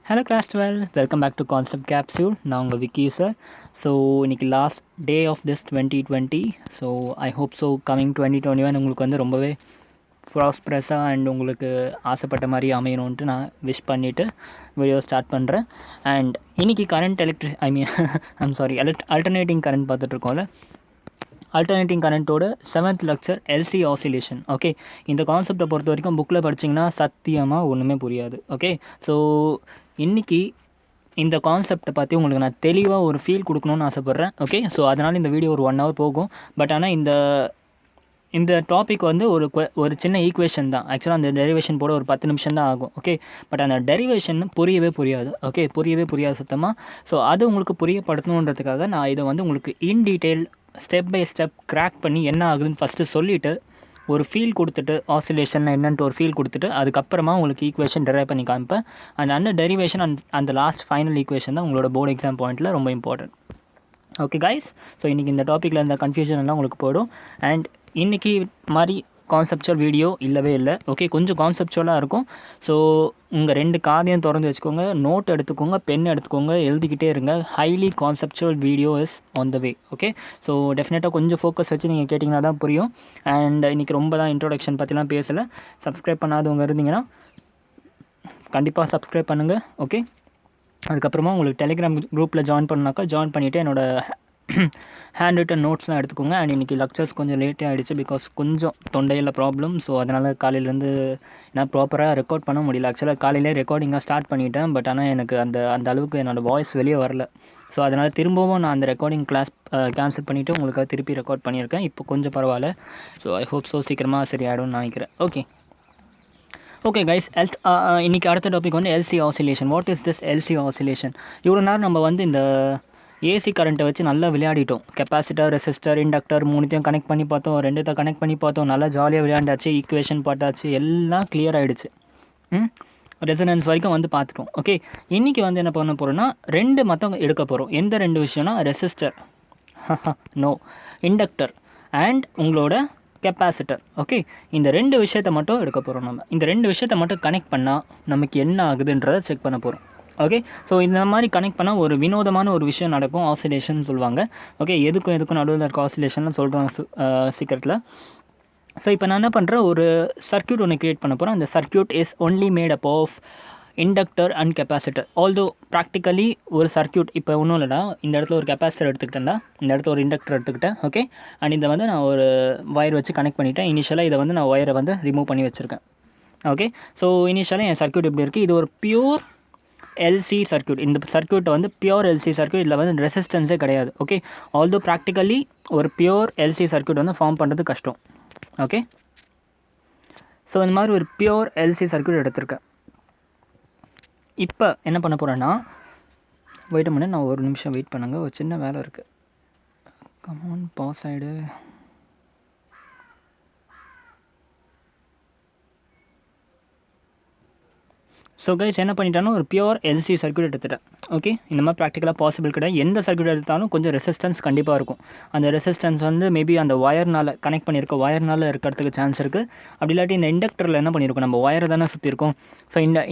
Hello class 12, welcome back to Concept Capsule. நான் உங்கள் Vicky sir. So இன்றைக்கி last day of this 2020. So I hope so coming 2021 உங்களுக்கு வந்து ரொம்பவே ப்ராஸ்பரஸாக அண்ட் உங்களுக்கு ஆசைப்பட்ட மாதிரி அமையணுன்ட்டு நான் விஷ் பண்ணிவிட்டு வீடியோ ஸ்டார்ட் பண்ணுறேன். அண்ட் இன்றைக்கி கரண்ட் அல்டர்னேட்டிங் கரண்ட் பார்த்துட்ருக்கோம்ல, ஆல்டர்னேட்டிங் கரண்ட்டோட 7th lecture L C oscillation. Okay, இந்த கான்செப்டை பொறுத்த வரைக்கும் புக்கில் படிச்சிங்கன்னா சத்தியமாக ஒன்றுமே புரியாது. ஓகே, ஸோ இன்றைக்கி இந்த கான்செப்டை பற்றி உங்களுக்கு நான் தெளிவாக ஒரு ஃபீல் கொடுக்கணுன்னு ஆசைப்பட்றேன். ஓகே, ஸோ அதனால் இந்த வீடியோ ஒரு 1 hour போகும். பட் ஆனால் இந்த டாபிக் வந்து ஒரு சின்ன ஈக்குவேஷன் தான். ஆக்சுவலாக அந்த டெரிவேஷன் போட ஒரு 10 நிமிஷம் தான் ஆகும். ஓகே, பட் அந்த டெரிவேஷன் புரியவே புரியாது. ஓகே, புரியவே புரியாது சுத்தமாக. ஸோ அது உங்களுக்கு புரியப்படுத்தணுன்றதுக்காக நான் இதை வந்து உங்களுக்கு in detail step by step crack பண்ணி என்ன ஆகுதுன்னு ஃபஸ்ட்டு சொல்லிவிட்டு ஒரு ஃபீல் கொடுத்துட்டு ஆசிலேஷன் என்னன்ட்டு ஒரு ஃபீல் கொடுத்துட்டு அதுக்கப்புறமா உங்களுக்கு ஈக்குவேஷன் டெரைவ் பண்ணி காமிப்பேன். அந்த டெரிவேஷன் அந்த லாஸ்ட் ஃபைனல் ஈக்குவேஷன் தான் உங்களோட போர்டு எக்ஸாம் பாயிண்ட்டில் ரொம்ப இம்பார்ட்டன்ட். ஓகே கைஸ், ஸோ இன்றைக்கி இந்த டாப்பிக்கில் இந்த கன்ஃபியூஷன் எல்லாம் உங்களுக்கு போய்டும். அண்ட் இன்றைக்கி மாதிரி கான்செப்சுவல் வீடியோ இல்லவே இல்லை. ஓகே, கொஞ்சம் கான்செப்சுவலாக இருக்கும். ஸோ உங்கள் 2 காதையும் திறந்து வச்சுக்கோங்க, நோட் எடுத்துக்கோங்க, பென் எடுத்துக்கோங்க, எழுதிக்கிட்டே இருங்க. Highly conceptual video is on the way. Okay, so டெஃபினட்டாக கொஞ்சம் ஃபோக்கஸ் வச்சு நீங்கள் கேட்டிங்கன்னா தான் புரியும். அண்ட் இன்றைக்கி ரொம்ப தான் இன்ட்ரோடக்ஷன் பற்றிலாம் பேசலை. சப்ஸ்கிரைப் பண்ணாதவங்க இருந்தீங்கன்னா கண்டிப்பாக சப்ஸ்கிரைப் பண்ணுங்கள். ஓகே, அதுக்கப்புறமா உங்களுக்கு டெலிகிராம் குரூப்பில் ஜாயின் பண்ணாக்கா ஜாயின் பண்ணிவிட்டு என்னோடய ஹேண்ட் ரிட்டன் நோட்ஸ்லாம் எடுத்துக்கோங்க. அண்ட் இன்றைக்கி லெக்சர்ஸ் கொஞ்சம் லேட்டே ஆகிடுச்சு, பிகாஸ் கொஞ்சம் தொண்டையில் ப்ராப்ளம். ஸோ அதனால் காலையிலேருந்து நான் ப்ராப்பராக ரெக்கார்ட் பண்ண முடியல. ஆக்சுவலாக காலையிலே ரெக்கார்டிங்காக ஸ்டார்ட் பண்ணிட்டேன். பட் ஆனால் எனக்கு அந்த அளவுக்கு என்னோடய வாய்ஸ் வெளியே வரல. ஸோ அதனால் திரும்பவும் நான் அந்த ரெக்கார்டிங் கிளாஸ் கேன்சல் பண்ணிவிட்டு உங்களுக்காக திருப்பி ரெக்கார்ட் பண்ணியிருக்கேன். இப்போ கொஞ்சம் பரவாயில்ல. ஸோ ஐ ஹோப் ஸோ சீக்கிரமாக சரி ஆகிடும்னு நினைக்கிறேன். ஓகே கைஸ், இன்றைக்கி அடுத்த டாபிக் வந்து LC oscillation. What is this LC oscillation? இவ்வளோ நேரம் நம்ம வந்து இந்த ஏசி கரண்ட்டை வச்சு நல்லா விளையாடிட்டோம். கெப்பாசிட்டர், ரெசிஸ்டர், இண்டக்டர் 3த்தையும் கனெக்ட் பண்ணி பார்த்தோம், 2த்தை கனெக்ட் பண்ணி பார்த்தோம், நல்லா ஜாலியாக விளையாண்டாச்சு, ஈக்குவேஷன் பார்த்தாச்சு, எல்லாம் கிளியர் ஆகிடுச்சு. ரெசனன்ஸ் வரைக்கும் வந்து பார்த்துட்டோம். ஓகே, இன்றைக்கி வந்து என்ன பண்ண போகிறோன்னா 2 மட்டும் எடுக்க போகிறோம். எந்த 2 விஷயம்னா ரெசிஸ்டர் நோ இண்டக்டர் அண்ட் உங்களோட கெப்பாசிட்டர். ஓகே, இந்த 2 விஷயத்தை மட்டும் எடுக்க போகிறோம். நம்ம இந்த 2 விஷயத்தை மட்டும் கனெக்ட் பண்ணால் நமக்கு என்ன ஆகுதுன்றதை செக் பண்ண போகிறோம். ஓகே, ஸோ இந்த மாதிரி கனெக்ட் பண்ணால் ஒரு வினோதமான ஒரு விஷயம் நடக்கும், ஆசிலேஷன் சொல்லுவாங்க. ஓகே, எதுக்கும் நடுவில் இருக்க ஆசிலேஷன்லாம் சொல்கிறாங்க சீக்கிரத்தில். ஸோ இப்போ நான் என்ன பண்ணுறேன், ஒரு சர்க்யூட் ஒன்று க்ரியேட் பண்ண போகிறேன். அந்த circuit is only made up of inductor and capacitor. Although practically ஒரு சர்க்யூட் இப்போ ஒன்றும் இல்லைடா, இந்த இடத்துல ஒரு கெப்பாசிட்டர் எடுத்துக்கிட்டேன்டா, இந்த இடத்துல ஒரு இண்டக்டர் எடுத்துக்கிட்டேன். ஓகே, அண்ட் இதை வந்து நான் ஒரு ஒயர் வச்சு கனெக்ட் பண்ணிவிட்டேன். இனிஷியலாக இதை வந்து நான் ஒயரை வந்து ரிமூவ் பண்ணி வச்சுருக்கேன். ஓகே, ஸோ இனிஷியலாக என் சர்க்யூட் இப்படி இருக்குது. இது ஒரு பியூர் எல்சி சர்க்யூட். இந்த சர்க்யூட் வந்து பியூர் எல்சி சர்க்யூட். இதில் வந்து ரெசிஸ்டன்ஸே கிடையாது. ஓகே, ஆல்தோ ப்ராக்டிக்கலி ஒரு பியூர் எல்சி சர்க்யூட் வந்து ஃபார்ம் பண்ணுறது கஷ்டம். ஓகே, ஸோ இந்த மாதிரி ஒரு பியூர் எல்சி சர்க்யூட் எடுத்திருக்கேன். இப்போ என்ன பண்ண போகிறேன்னா, வெயிட் பண்ண நான் ஒரு நிமிஷம் வெயிட் பண்ணுங்க, ஒரு சின்ன வேலை இருக்குது. கமான் பாஸ் ஆகிடு. ஸோ கைஸ் என்ன பண்ணிட்டாலும் ஒரு பியூர் எல்சி சர்க்யூட் எடுத்துட்டேன். ஓகே, இந்த மாதிரி ப்ராக்டிக்கலாக பாசிபிள் கிடையாது. எந்த சர்க்யூட் எடுத்தாலும் கொஞ்சம் ரெசிஸ்டன்ஸ் கண்டிப்பாக இருக்கும். அந்த ரெசிஸ்டன்ஸ் வந்து மேபி அந்த ஒயர்னால் கனெக்ட் பண்ணியிருக்க ஒயர்னால் இருக்கிறதுக்கு சான்ஸ் இருக்குது. அப்படி இல்லாட்டி இந்த இண்டக்டரில் என்ன பண்ணியிருக்கோம், நம்ம ஒயரை தானே சுற்றி இருக்கோம். ஸோ இந்த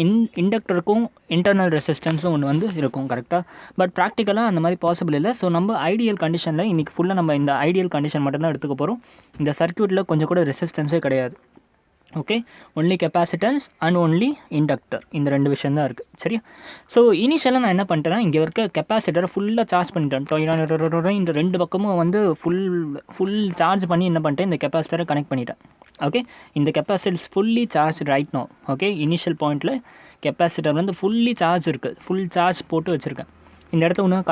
இண்டக்டருக்கும் இன்டர்னல் ரெசிஸ்டன்ஸும் ஒன்று வந்து இருக்கும் கரெக்டாக. பட் ப்ராக்டிக்கலாக அந்த மாதிரி பாசிபிள் இல்லை. ஸோ நம்ம ஐடியல் கண்டிஷனில் இன்றைக்கி ஃபுல்லாக நம்ம இந்த ஐடியல் கண்டிஷன் மட்டும்தான் எடுத்துக்க போகிறோம். இந்த சர்க்யூட்டில் கொஞ்சம் கூட ரெசிஸ்டன்ஸே கிடையாது. Okay, only capacitance and only inductor, இந்த 2 விஷயம் தான் இருக்குது. சரியா? ஸோ இனிஷியலாக நான் என்ன பண்ணிட்டேன்னா, இங்கே இருக்க கெப்பாசிட்டரை ஃபுல்லாக சார்ஜ் பண்ணிட்டேன். இந்த 2 பக்கமும் வந்து ஃபுல் சார்ஜ் பண்ணி என்ன பண்ணிட்டேன், இந்த கெப்பாசிட்டரை கனெக்ட் பண்ணிட்டேன். ஓகே, இந்த capacitor is fully charge right no. Okay, initial பாயிண்ட்டில் கெப்பாசிட்டர் வந்து ஃபுல்லி சார்ஜ் இருக்குது, ஃபுல் சார்ஜ் போட்டு வச்சுருக்கேன். இந்த இடத்துல ஒன்றும்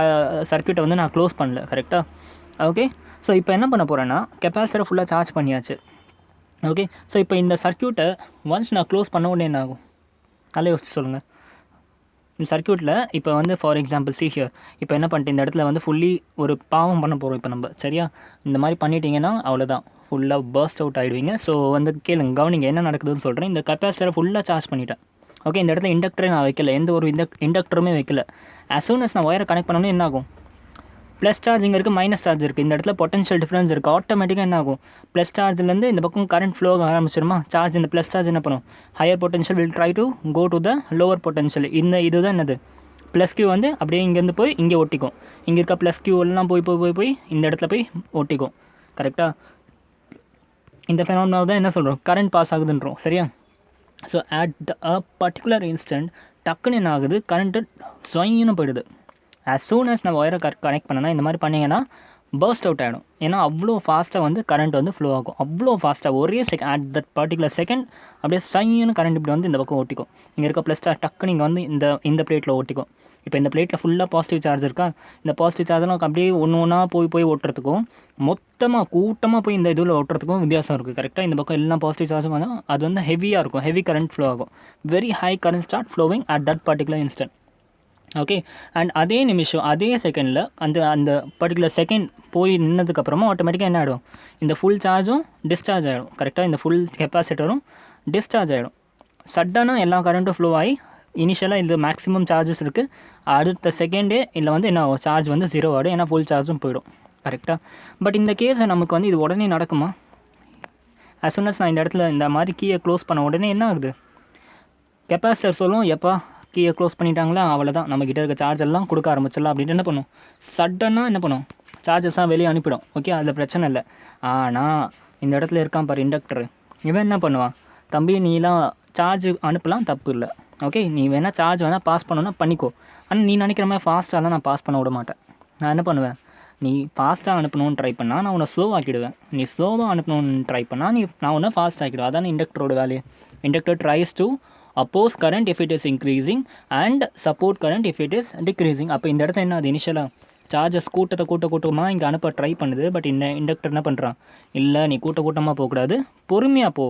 சர்க்யூட்டை வந்து நான் க்ளோஸ் பண்ணல. கரெக்டாக? ஓகே, ஸோ இப்போ என்ன பண்ண போகிறேன்னா, கெப்பாசிட்டரை ஃபுல்லாக சார்ஜ் பண்ணியாச்சு. ஓகே, ஸோ இப்போ இந்த சர்க்யூட்டை ஒன்ஸ் நான் க்ளோஸ் பண்ண உடனே என்ன ஆகும், நல்லா யோசிச்சு சொல்லுங்கள். இந்த சர்க்யூட்டில் இப்போ வந்து ஃபார் எக்ஸாம்பிள் சி ஹியர், இப்போ என்ன பண்ணிட்டு இந்த இடத்துல வந்து ஃபுல்லி ஒரு பாவம் பண்ண போகிறோம் இப்போ நம்ம. சரியா? இந்த மாதிரி பண்ணிட்டீங்கன்னா அவ்வளோதான், ஃபுல்லாக பர்ஸ்ட் அவுட் ஆகிடுவீங்க. ஸோ வந்து கேளுங்க, கவனிங்க என்ன நடக்குதுன்னு சொல்கிறேன். இந்த கெப்பாசிட்டரை ஃபுல்லாக சார்ஜ் பண்ணிட்டேன். ஓகே, இந்த இடத்துல இண்டக்டரே நான் வைக்கல, எந்த ஒரு இண்டக்டருமே வைக்கல. ஆஸ் சூன் அஸ் நான் ஒயரை கனெக்ட் பண்ணோன்னே என்ன ஆகும், ப்ளஸ் சார்ஜ் இங்கே இருக்குது, மைனஸ் சார்ஜ் இருக்குது. இந்த இடத்துல பொட்டன்ஷியல் டிஃப்ரென்ஸ் இருக்குது. ஆட்டோமேட்டிக்காக என்ன ஆகும், ப்ளஸ் சார்ஜ்லேருந்து இந்த பக்கம் கரண்ட் ஃப்ளோ ஆக ஆரம்பிச்சிருமா. சார்ஜ் இந்த ப்ளஸ் சார்ஜ் என்ன பண்ணும், higher potential will try to go to the lower potential. இதுதான் என்னது ப்ளஸ் கியூ வந்து அப்படியே இங்கேருந்து போய் இங்கே ஒட்டிக்கும். இங்கே இருக்க ப்ளஸ் கியூ எல்லாம் போய் இந்த இடத்துல போய் ஒட்டிக்கும். கரெக்டாக இந்த ஃபெனாமெனா தான் என்ன சொல்கிறோம், கரண்ட் பாஸ் ஆகுதுன்றோம். சரியா. So at a particular instant டக்குன்னு என்ன ஆகுது, கரண்ட்டு ஸ்வைன்னு போயிடுது. ஆஸ் சூன் அஸ் நான் ஒயரை கனெக்ட் பண்ணேன்னா இந்த மாதிரி பண்ணிங்கன்னா பர்ஸ்ட் அவுட் ஆகிடும். ஏன்னா அவ்வளோ ஃபாஸ்ட்டாக வந்து கரண்ட் வந்து ஃப்ளோ ஆகும். அவ்வளோ ஃபாஸ்ட்டாக ஒரே second at that particular second அப்படியே சைன்னு கரண்ட் இப்படி வந்து இந்த பக்கம் ஓட்டிக்கும். இங்கே இருக்க ப்ளஸ் சார்ஜ் டக்குன்னு இங்கே வந்து இந்த பிளேட்டில் ஓட்டிக்கும். இப்போ இந்த பிளேட்டில் ஃபுல்லாக பாசிட்டிவ் சார்ஜ் இருக்கா, இந்த பாசிட்டிவ் சார்ஜெலாம் அப்படியே ஒன்று ஒன்றா போய் ஓட்டுறதுக்கும் மொத்தமாக கூட்டமாக போய் இந்த இதில் ஓட்டுறதுக்கும் வித்தியாசம் இருக்குது. கரெக்டாக இந்த பக்கம் எல்லாம் பாசிட்டிவ் சார்ஜும் வந்து அது வந்து ஹெவியாக இருக்கும், ஹெவி கரண்ட் ஃப்ளோ ஆகும். Very high current start flowing at that particular instant. Okay. And அதே நிமிஷம் அதே செகண்டில் அந்த பர்டிகுலர் செகண்ட் போய் நின்னதுக்கப்புறமா ஆட்டோமேட்டிக்காக என்ன ஆகிடும், இந்த ஃபுல் சார்ஜும் டிஸ்சார்ஜ் ஆகிடும். கரெக்டாக இந்த ஃபுல் கெப்பாசிட்டரும் டிஸ்சார்ஜ் ஆகிடும். சடனாக எல்லா கரண்ட்டும் ஃப்ளோ ஆகி இனிஷியலாக இது மேக்ஸிமம் சார்ஜஸ் இருக்குது, அடுத்த செகண்டே இல்லை வந்து என்ன ஆகும், சார்ஜ் வந்து 0 ஆகிடும். ஏன்னா ஃபுல் சார்ஜும் போயிடும். கரெக்டாக. பட் இந்த கேஸை நமக்கு வந்து இது உடனே நடக்குமா, as soon as நான் இந்த இடத்துல இந்த மாதிரி கீயை க்ளோஸ் பண்ண உடனே என்ன ஆகுது, கெப்பாசிட்டர் சொல்லும் எப்போ கீயை க்ளோஸ் பண்ணிட்டாங்களா அவ்வளோதான், நம்மக்கிட்ட இருக்க சார்ஜ் எல்லாம் கொடுக்க ஆரம்பிச்சிடலாம் அப்படின்ட்டு என்ன பண்ணும், சடனாக என்ன பண்ணும், சார்ஜஸ்லாம் வெளியே அனுப்பிடும். ஓகே, அதில் பிரச்சனை இல்லை. ஆனால் இந்த இடத்துல இருக்கான் பாரு இண்டக்டர், இவன் என்ன பண்ணுவான், தம்பி நீலாம் சார்ஜ் அனுப்பலாம், தப்பு இல்லை. ஓகே, நீ வேணால் சார்ஜ் வேணால் பாஸ் பண்ணணுன்னா பண்ணிக்கோ, ஆனால் நீ நினைக்கிற மாதிரி ஃபாஸ்ட்டாலாம் நான் பாஸ் பண்ண விட மாட்டேன். நான் என்ன பண்ணுவேன், நீ ஃபாஸ்ட்டாக அனுப்பணும்னு ட்ரை பண்ணால் நான் உன்னை ஸ்லோவாக ஆக்கிடுவேன், நீ ஸ்லோவாக அனுப்பணும்னு ட்ரை பண்ணால் நான் உன்னை ஃபாஸ்ட் ஆக்கிடுவேன். அதான் இண்டக்டரோட வேலையை. Inductor tries to oppose current if it is increasing and support current if it is decreasing. அப்போ இந்த இடத்துல என்ன, அது இனிஷியலாக சார்ஜஸ் கூட்டமாக இங்கே அனுப்ப ட்ரை பண்ணுது. பட் இந்த இண்டக்டர் என்ன பண்ணுறான், இல்லை நீ கூட்டமாக போகக்கூடாது, பொறுமையாக போ.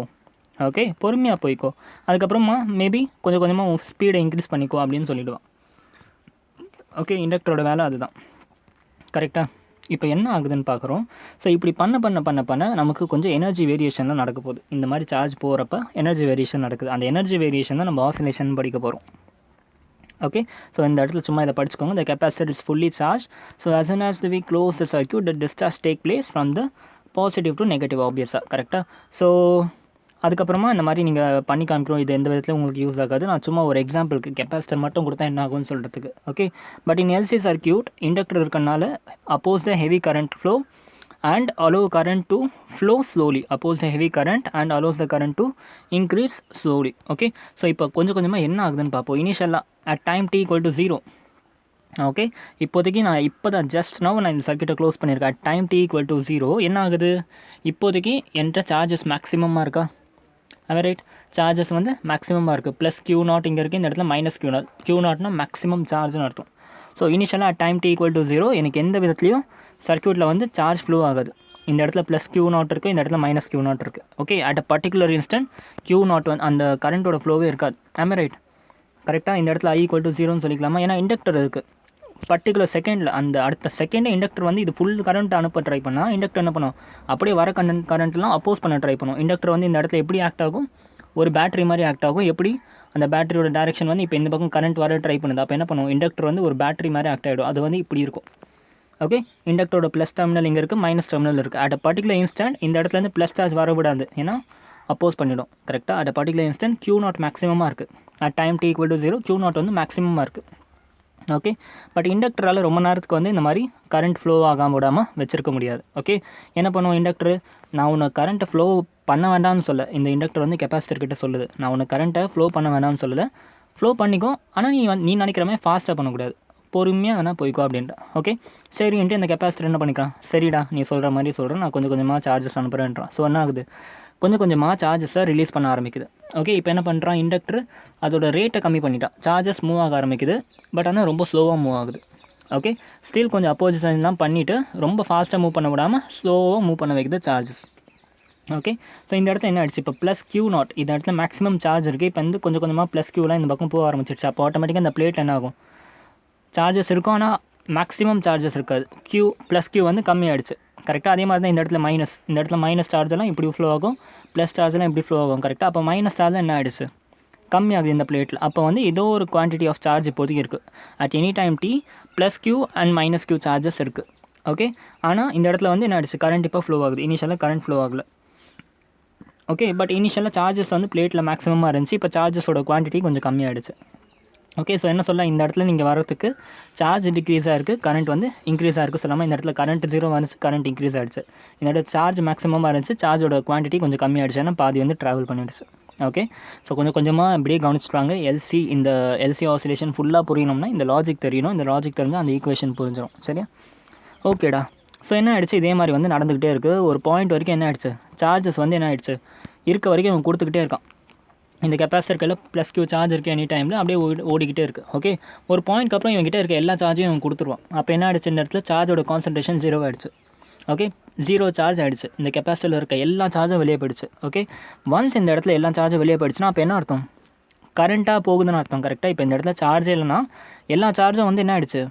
ஓகே, பொறுமையாக போய்க்கோ, அதுக்கப்புறமா மேபி கொஞ்சம் கொஞ்சமாக ஸ்பீடை இன்க்ரீஸ் பண்ணிக்கோ அப்படின்னு சொல்லிவிடுவான். ஓகே, இண்டக்டரோட வேலை அதுதான். கரெக்டாக. இப்போ என்ன ஆகுதுன்னு பார்க்குறோம். ஸோ இப்படி பண்ண நமக்கு கொஞ்சம் எனர்ஜி வேரியேஷன்லாம் நடக்க போகுது. இந்த மாதிரி சார்ஜ் போகிறப்ப எனர்ஜி வேரியேஷன் நடக்குது. அந்த எனர்ஜி வேரியேஷன் தான் நம்ம ஆசிலேஷன் படிக்க போகிறோம். ஓகே, ஸோ இந்த இடத்துல சும்மா இதை படிச்சுக்கோங்க. The capacitor is fully charged. So as soon as we close the circuit, the discharge take place from the positive to negative, obviously. கரெக்டாக. ஸோ அதுக்கப்புறமா இந்த மாதிரி நீங்கள் பண்ணி காமிக்கிறோம். இது எந்த விதத்தில் உங்களுக்கு யூஸ் ஆகாது. நான் சும்மா ஒரு எக்ஸாம்பிளுக்கு கெப்பாசிட்டர் மட்டும் கொடுத்தா என்ன ஆகும்னு சொல்கிறதுக்கு. Okay, but in L C circuit inductor இருக்கனால oppose the heavy current flow and allow current to flow slowly, oppose the heavy current and allows the current to increase slowly. Okay, so இப்போ கொஞ்சமாக என்ன ஆகுதுன்னு பார்ப்போம். இனிஷியலாக at time t equal to 0. Okay, இப்போதைக்கு நான் just நான் இந்த சர்க்கியூட்டை க்ளோஸ் பண்ணியிருக்கேன். at time t equal to 0 என்ன ஆகுது, இப்போதைக்கு என்கிட்ட சார்ஜஸ் மேக்ஸிமமாக இருக்கா, ரைட், சார்ஜஸ் வந்து மேக்ஸிமமாக இருக்குது. ப்ளஸ் Q0 இங்கே இருக்குது, இந்த இடத்துல மைனஸ் Q0னா மேக்ஸிமம் சார்ஜ்னு அர்த்தம். ஸோ இனிஷியலாக at time t equal to 0 எனக்கு எந்த விதத்துலையும் சர்க்கியூட்டில் வந்து சார்ஜ் ஃப்ளோ ஆகாது. இந்த இடத்துல ப்ளஸ் Q0 இருக்குது, இந்த இடத்துல மைனஸ் Q0 இருக்குது. Okay, at a particular instant Q0 வந்து அந்த கரண்ட்டோட ஃப்ளோவே இருக்காது. ரைட். கரெக்டாக. இந்த இடத்துல I equal to 0ன்னு சொல்லிக்கலாமா, ஏன்னா இண்டக்டர் இருக்குது. பர்டிகுலர் செகண்டில் அந்த அடுத்த செகண்டே இண்டக்டர் வந்து இது ஃபுல் கரண்ட் அனுப்ப ட்ரை பண்ணால் இண்டக்டர் என்ன பண்ணும், அப்படியே வர கரண்ட்லாம் அப்போஸ் பண்ண ட்ரை பண்ணும். இண்டக்டர் வந்து இந்த இடத்துல எப்படி ஆக்ட் ஆகும், ஒரு பேட்டரி மாதிரி ஆக்ட் ஆகும். எப்படி அந்த பேட்டரியோட டேரெக்ஷன் வந்து இப்போ இந்த பக்கம் கரண்ட் வர ட்ரை பண்ணுது. அப்போ என்ன பண்ணுவோம், இண்டக்டர் வந்து ஒரு பேட்டரி மாதிரி ஆக்ட் ஆகிடும். அது வந்து இப்படி இருக்கும். ஓகே, இண்டக்டரோட ப்ளஸ் டெர்மினல் இங்கே இருக்குது, மைனஸ் டெர்மினல் இருக்குது. அட் அ பர்டிகுலர் இன்ஸ்டன்ட் இந்த இடத்துலேருந்து ப்ளஸ் சார்ஜ் வர விடாது, ஏன்னா அப்போஸ் பண்ணிவிடும். கரெக்டாக. At a particular instant Q0 மேக்ஸிமமாக இருக்குது. At time t equal to 0 Q0 வந்து மேக்ஸிமமாக இருக்குது. ஓகே, பட் இண்டக்டரால் ரொம்ப நேரத்துக்கு வந்து இந்த மாதிரி கரண்ட் ஃப்ளோ ஆகாமல் விடாமல் வச்சுருக்க முடியாது. ஓகே, என்ன பண்ணுவோம், இண்டக்டர் நான் உன்னை கரண்ட்டை ஃப்ளோ பண்ண வேண்டாம்னு சொல்ல, இந்த இண்டக்டர் வந்து கெப்பாசிட்டர் கிட்ட சொல்லுது, நான் உன்னை கரண்ட்டை ஃப்ளோ பண்ண வேண்டாம்னு சொல்லலை, ஃப்ளோ பண்ணிக்கும், ஆனால் நீ நினைக்கிற மாதிரி ஃபாஸ்ட்டாக பண்ணக்கூடாது, பொறுமையாக வேணால் போய்க்கோ அப்படின்ட்டு. ஓகே, சரின்ட்டு இந்த கெப்பாசிட்டர் என்ன பண்ணிக்கிறான், சரிடா நீ சொல்கிற மாதிரி சொல்கிறேன், நான் கொஞ்சம் கொஞ்சமாக சார்ஜஸ் அனுப்புகிறேன்றான். ஸோ என்ன ஆகுது, கொஞ்சம் கொஞ்சமாக சார்ஜஸை ரிலீஸ் பண்ண ஆரம்பிக்குது. ஓகே, இப்போ என்ன பண்ணுறான் இண்டக்டர், அதோட ரேட்டை கம்மி பண்ணிட்டான், சார்ஜஸ் மூவ் ஆக ஆரம்பிக்குது. பட் ஆனால் ரொம்ப ஸ்லோவாக மூவ் ஆகுது. ஓகே, ஸ்டில் கொஞ்சம் அப்போசிஷன்லாம் பண்ணிவிட்டு ரொம்ப ஃபாஸ்ட்டாக மூவ் பண்ண விடாமல் ஸ்லோவாக மூவ் பண்ண வைக்குது சார்ஜஸ். ஓகே, ஸோ இந்த இடத்துல என்ன ஆயிடுச்சு, இப்போ ப்ளஸ் Q0 இந்த இடத்துல மேக்ஸிமம் சார்ஜ் இருக்குது. இப்போ வந்து கொஞ்சம் கொஞ்சமாக ப்ளஸ் Qலாம் இந்த பக்கம் போக ஆரம்பிச்சிடுச்சு. அப்போ ஆட்டோமேட்டிக்காக இந்த பிளேட்டில் என்ன ஆகும், சார்ஜஸ் இருக்கும், ஆனால் மேக்ஸிமம் சார்ஜஸ் இருக்காது. ப்ளஸ் Q வந்து கம்மியாகிடுச்சு. கரெக்டாக. அதே மாதிரி தான் இந்த இடத்துல மைனஸ் சார்ஜெல்லாம் இப்படி ஃப்ளோ ஆகும், ப்ளஸ் சார்ஜெல்லாம் இப்படி ஃப்ளோ ஆகும். கரெக்டாக. அப்போ மைனஸ் சார்ஜ் என்ன ஆகிடுச்சு, கம்மியாகுது இந்த பிளேட்டில். அப்போ வந்து ஏதோ ஒரு குவான்டிட்டி ஆஃப் சார்ஜ் இப்போதைக்கு இருக்குது. At any time T plus Q and minus Q charges இருக்குது. ஓகே, ஆனால் இந்த இடத்துல வந்து என்ன ஆயிடுச்சு, கரண்ட் இப்போ ஃப்ளோ ஆகுது. இனிஷியலாக கரண்ட் ஃப்ளோ ஆகலை. ஓகே, பட் இனிஷியலாக சார்ஜஸ் வந்து பிளேட்டில் மேக்ஸிமமாக இருந்துச்சு. இப்போ சார்ஜஸோட குவான்டிட்டி கொஞ்சம் கம்மியாகிடுச்சு. ஓகே, ஸோ என்ன சொல்ல, இந்த இடத்துல நீங்கள் வரத்துக்கு சார்ஜ் டிக்ரீஸாக இருக்குது, கரண்ட் வந்து இன்க்ரீஸாக இருக்குது சொல்லாமல், இந்த இடத்துல கரண்ட் 0 வந்துச்சு, கரண்ட் இன்க்ரீஸ் ஆகிடுச்சு. இந்த இடத்துல சார்ஜ் மேக்ஸிமமாக இருந்துச்சு, சார்ஜோட குவான்டிட்டி கொஞ்சம் கம்மியாகிடுச்சு, ஏன்னா பாதி வந்து ட்ராவல் பண்ணிடுச்சு. ஓகே, ஸோ கொஞ்சம் கொஞ்சமாக இப்படியே கவனிச்சுட்டாங்க. இந்த எல்சி ஆசிலேஷன் ஃபுல்லாக புரியணும்னா இந்த லாஜிக் தெரியணும். இந்த லாஜிக் தெரிஞ்சால் அந்த ஈக்குவேஷன் புரிஞ்சிடும். சரியா? ஓகேடா. ஸோ என்ன ஆகிடுச்சு, இதே மாதிரி வந்து நடந்துக்கிட்டே இருக்குது. ஒரு பாயிண்ட் வரைக்கும் என்ன ஆகிடுச்சு, சார்ஜஸ் வந்து என்ன ஆகிடுச்சு, இருக்க வரைக்கும் அவன் கொடுத்துக்கிட்டே இருக்கான். இந்த கெப்பாசிட்டர் ப்ளஸ் கியூ சார்ஜ் இருக்குது எனி டைமில் அப்படியே ஓடிக்கிட்டே இருக்குது. ஓகே, ஒரு பாயிண்ட்க்கு அப்புறம் இவங்ககிட்ட இருக்க எல்லா சார்ஜையும் இவன் கொடுத்துருவான். அப்போ என்ன ஆகிடுச்சு, இந்த இடத்துல சார்ஜோட கான்சன்ட்ரேஷன் 0 ஆகிடுச்சு. ஓகே, 0 சார்ஜ் ஆகிடுச்சு. இந்த கெப்பாசிட்டரில் இருக்க எல்லா சார்ஜும் வெளியே போயிடுச்சு. ஓகே, ஒன்ஸ் இந்த இடத்துல எல்லா சார்ஜும் வெளியே போயிடுச்சுன்னா அப்போ என்ன அர்த்தம், கரண்ட்டாக போகுதுன்னு அர்த்தம். கரெக்டாக? இப்போ இந்த இடத்துல சார்ஜே இல்லைனா எல்லா சார்ஜும் வந்து என்ன ஆகிடுச்சு,